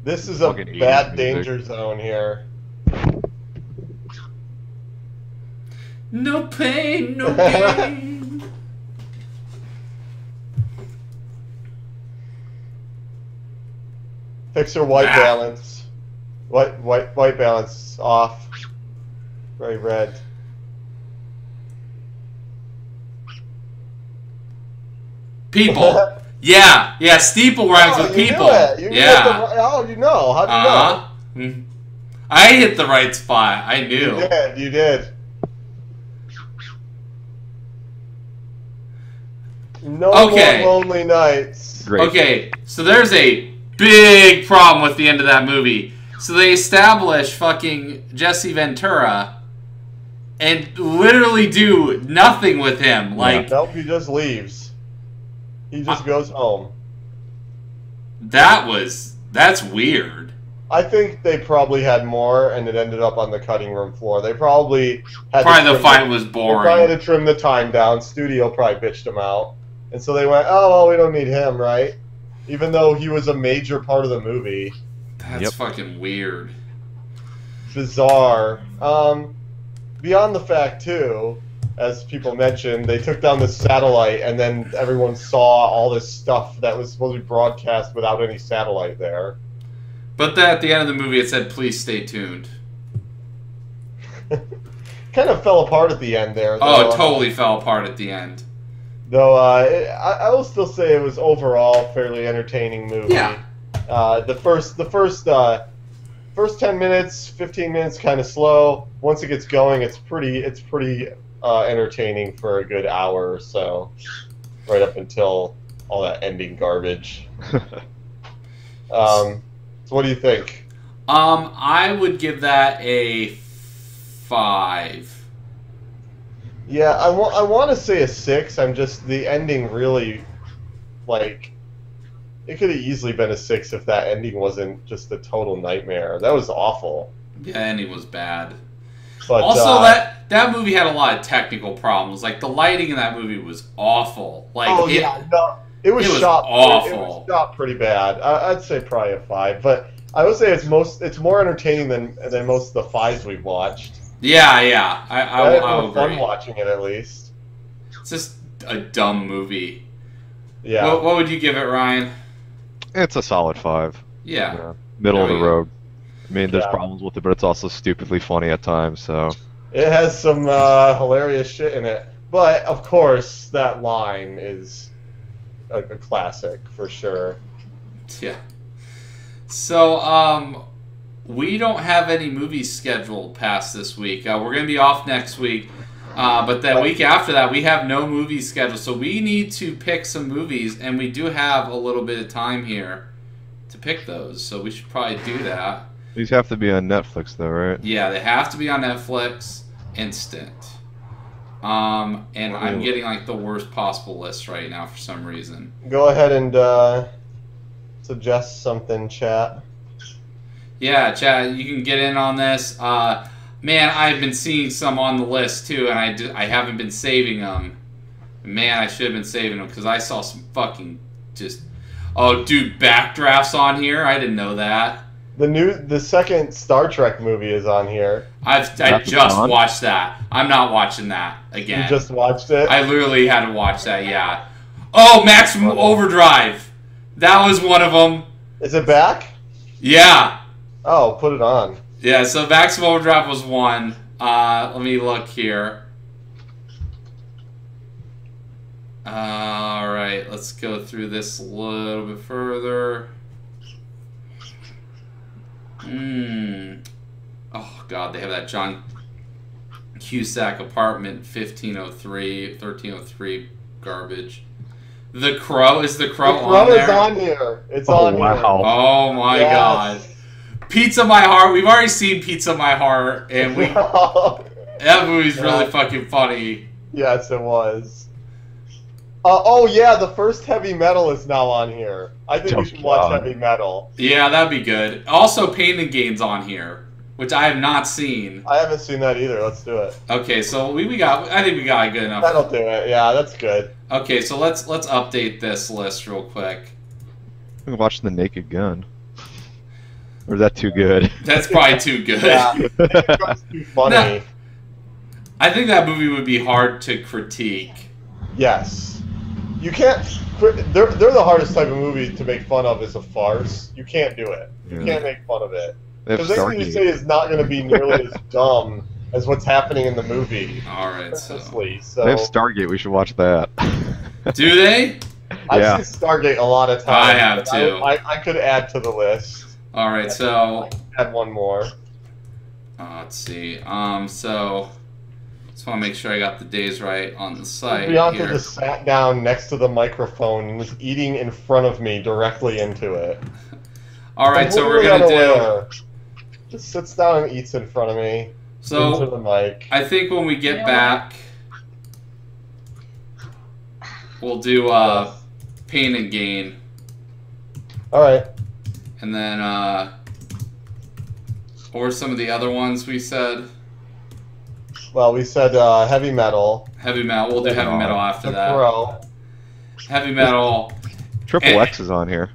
This is a Fucking bad 80s danger zone here. No pain, no gain. Fix your white balance. White balance off. Very red. People. Yeah, steeple rhymes with people. You know. How do you know? I hit the right spot. I knew. You did. No more lonely nights. Great. Okay, so there's a big problem with the end of that movie. So they establish fucking Jesse Ventura and literally do nothing with him. Like, nope, he just leaves. He just goes home. That's weird. I think they probably had more, and it ended up on the cutting room floor. They probably had the fight was boring. They probably had to trim the time down. Studio probably bitched him out, and so they went, "Oh, well, we don't need him, right?" Even though he was a major part of the movie. That's fucking weird. Bizarre. Beyond the fact, too, as people mentioned, they took down the satellite, and then everyone saw all this stuff that was supposed to be broadcast without any satellite there. But at the end of the movie, it said, "Please stay tuned." Kind of fell apart at the end there. Oh, it totally fell apart at the end. Though I will still say it was overall a fairly entertaining movie. Yeah. The first 10 minutes, 15 minutes, kind of slow. Once it gets going, it's pretty entertaining for a good hour or so, right up until all that ending garbage. So what do you think? I would give that a 5. Yeah, I want to say a 6. I'm just, the ending really, like, it could have easily been a 6 if that ending wasn't just a total nightmare. That was awful. Yeah, ending was bad. But also, that movie had a lot of technical problems. Like, the lighting in that movie was awful. Like, it was shot awful. It was shot pretty bad. I'd say probably a 5, but I would say it's more entertaining than most of the 5s we've watched. Yeah, I had agree. fun watching it at least. It's just a dumb movie. Yeah. What would you give it, Ryan? It's a solid 5. Yeah. Middle of the road. I mean, there's Yeah. problems with it, but it's also stupidly funny at times, so... It has some hilarious shit in it. But, of course, that line is a classic, for sure. Yeah. So, we don't have any movies scheduled past this week. We're going to be off next week. But the week after that, we have no movies scheduled. So we need to pick some movies, and we do have a little bit of time here to pick those. So we should probably do that. These have to be on Netflix, though, right? Yeah, they have to be on Netflix instant. And I'm getting like the worst possible list right now for some reason. Go ahead and suggest something, chat. Yeah, chat, you can get in on this. Man, I've been seeing some on the list too, and I haven't been saving them. Man, I should have been saving them because I saw some fucking just. Oh, dude, backdrafts on here. I didn't know that. The second Star Trek movie is on here. I just watched that. I'm not watching that again. You just watched it? I literally had to watch that. Yeah. Oh, Maximum Overdrive. That was one of them. Is it back? Yeah. Oh, put it on. Yeah. So Maximum Overdrive was one. Let me look here. All right. Let's go through this a little bit further. Oh, God, they have that John Cusack apartment 1303 garbage. The Crow, is The Crow on there? The Crow is on here. It's on here. Oh, my God. Pizza My Heart. We've already seen Pizza My Heart, and that movie's really fucking funny. Yes, it was. Oh, yeah, the first Heavy Metal is now on here. I think we should watch Heavy Metal. Yeah, that'd be good. Also, Pain and Gain's on here, which I have not seen. I haven't seen that either. Let's do it. Okay, so I think we got a good enough. That'll do it. Yeah, that's good. Okay, so let's update this list real quick. We can watch The Naked Gun. Or is that too good? That's probably too good. Yeah, it's too funny. No, I think that movie would be hard to critique. Yes. You can't. They're the hardest type of movie to make fun of is a farce. You can't do it. You can't make fun of it. Because anything you say is not going to be nearly as dumb as what's happening in the movie. All right, so they have Stargate. We should watch that. Do they? I've seen Stargate a lot of times. I have too. I could add to the list. All right, so add one more. Let's see. So just want to make sure I got the days right on the site. Bianca just sat down next to the microphone and was eating in front of me directly into it. All right, so we're gonna do. Just sits down and eats in front of me. So into the mic. I think when we get back, we'll do Pain and Gain. All right. And then what were some of the other ones we said? Well, we said Heavy Metal. Heavy Metal. We'll do Heavy Metal after that. Crow. Heavy Metal. Triple X is on here.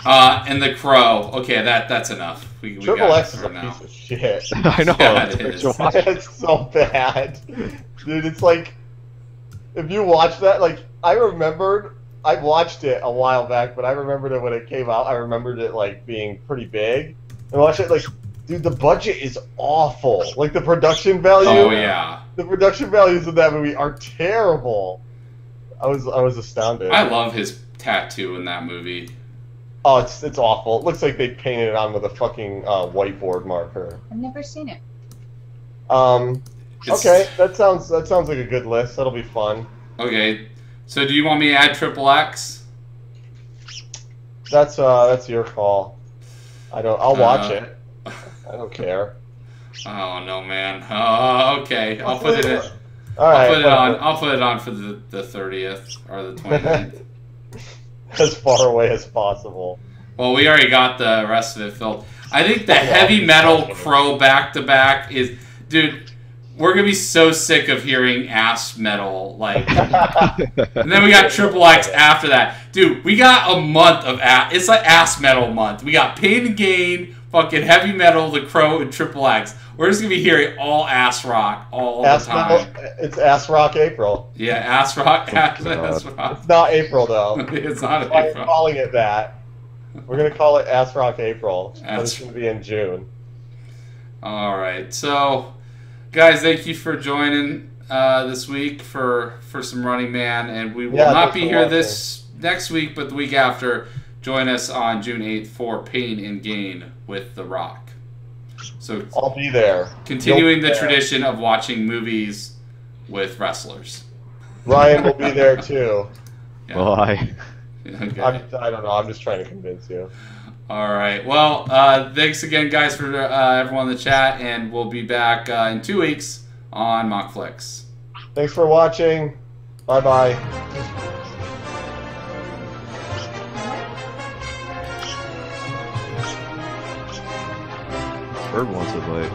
And The Crow. Okay, that's enough. We Triple X is a piece of shit. I know. Yeah, it is. It's so bad. Dude, it's like, if you watch that, like, I watched it a while back, but I remembered it when it came out. I remembered it, like, being pretty big. And watch it, like, dude, the budget is awful. Like, the production value. Oh, yeah. The production values of that movie are terrible. I was astounded. I love his tattoo in that movie. Oh, it's awful. It looks like they painted it on with a fucking whiteboard marker. I've never seen it. Okay, that sounds like a good list. That'll be fun. Okay, so do you want me to add Triple X? That's your call. I'll watch it. I don't care. Oh no, man. Okay, I'll put it in. All right, I'll put it on for the 30th or the 29th. As far away as possible. Well, we already got the rest of it filled. I think the Heavy Metal Crow back-to-back is... Dude, we're going to be so sick of hearing ass metal. Like, and then we got Triple X after that. Dude, we got a month of ass... It's like ass metal month. We got Pain and Gain, fucking Heavy Metal, The Crow, and Triple X. We're just going to be hearing all ass rock all the time. It's Ass Rock April. Yeah, ass rock. Ass rock. It's not April, though. It's not April. April. I'm calling it that. We're going to call it Ass Rock April. But Ass- it's going to be in June. All right. So, guys, thank you for joining this week for some Running Man. And we will not be here this next week, but the week after. Join us on June 8th for Pain and Gain with The Rock. So I'll be there. continuing You'll the be there. tradition of watching movies with wrestlers. Ryan will be there too. Yeah. Why? Okay. I don't know. I'm just trying to convince you. All right. Well, thanks again, guys, for everyone in the chat, and we'll be back in 2 weeks on Mockflix. Thanks for watching. Bye bye. Bird wants it, but